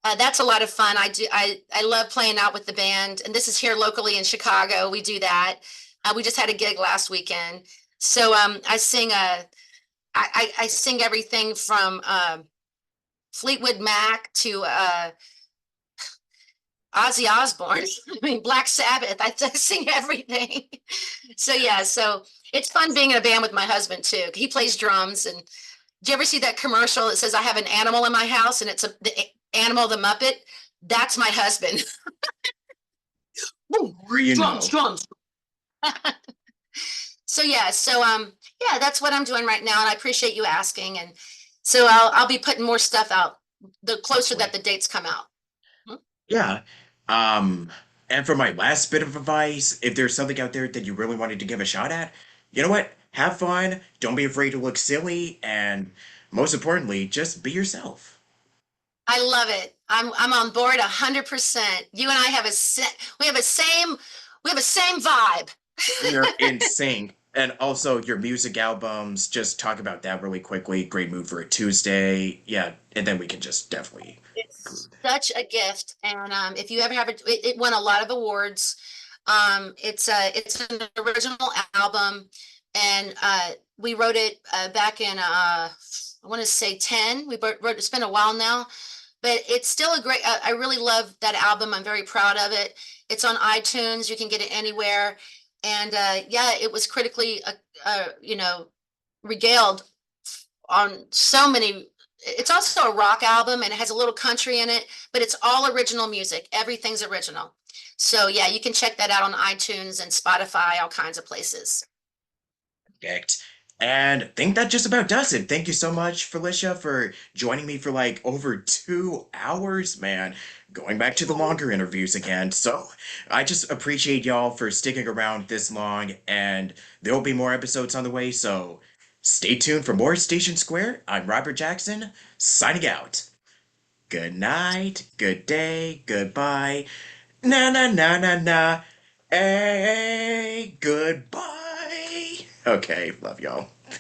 that's a lot of fun. I love playing out with the band, and this is here locally in Chicago. We do that. We just had a gig last weekend. So I sing everything from Fleetwood Mac to Ozzy Osbourne. I mean, Black Sabbath. I sing everything. So yeah, so it's fun being in a band with my husband too. He plays drums. And do you ever see that commercial that says I have an animal in my house and it's the animal, the Muppet? That's my husband. Boom, Or you drums, know. drums. So yeah, yeah, that's what I'm doing right now, and I appreciate you asking. And so I'll be putting more stuff out the closer that Lovely. the dates come out. Hmm? Yeah. Um, and for my last bit of advice, if there's something out there that you really wanted to give a shot at, you know what? Have fun. Don't be afraid to look silly, and most importantly, just be yourself. I love it. I'm on board 100%. You and I have we have a same vibe. We're in sync. And also your music albums, just talk about that really quickly. Great move for a Tuesday. Yeah, and then we can just definitely It's conclude. such a gift, and if you ever have it won a lot of awards. It's an original album, and we wrote it back in I want to say 10. We wrote it's been a while now, but it's still a great. I really love that album. I'm very proud of it. It's on iTunes. You can get it anywhere, and yeah, it was critically, regaled on so many. it's also a rock album and it has a little country in it, but it's all original music. Everything's original. So yeah, you can check that out on iTunes and Spotify, all kinds of places. Perfect. And I think that just about does it. Thank you so much, Felicia, for joining me for like over 2 hours, man. Going back to the longer interviews again. So I just appreciate y'all for sticking around this long, and there will be more episodes on the way. So stay tuned for more Station Square. I'm Robert Jackson, signing out. Good night, good day, goodbye. Na na na na na. Hey, goodbye. Okay, love y'all.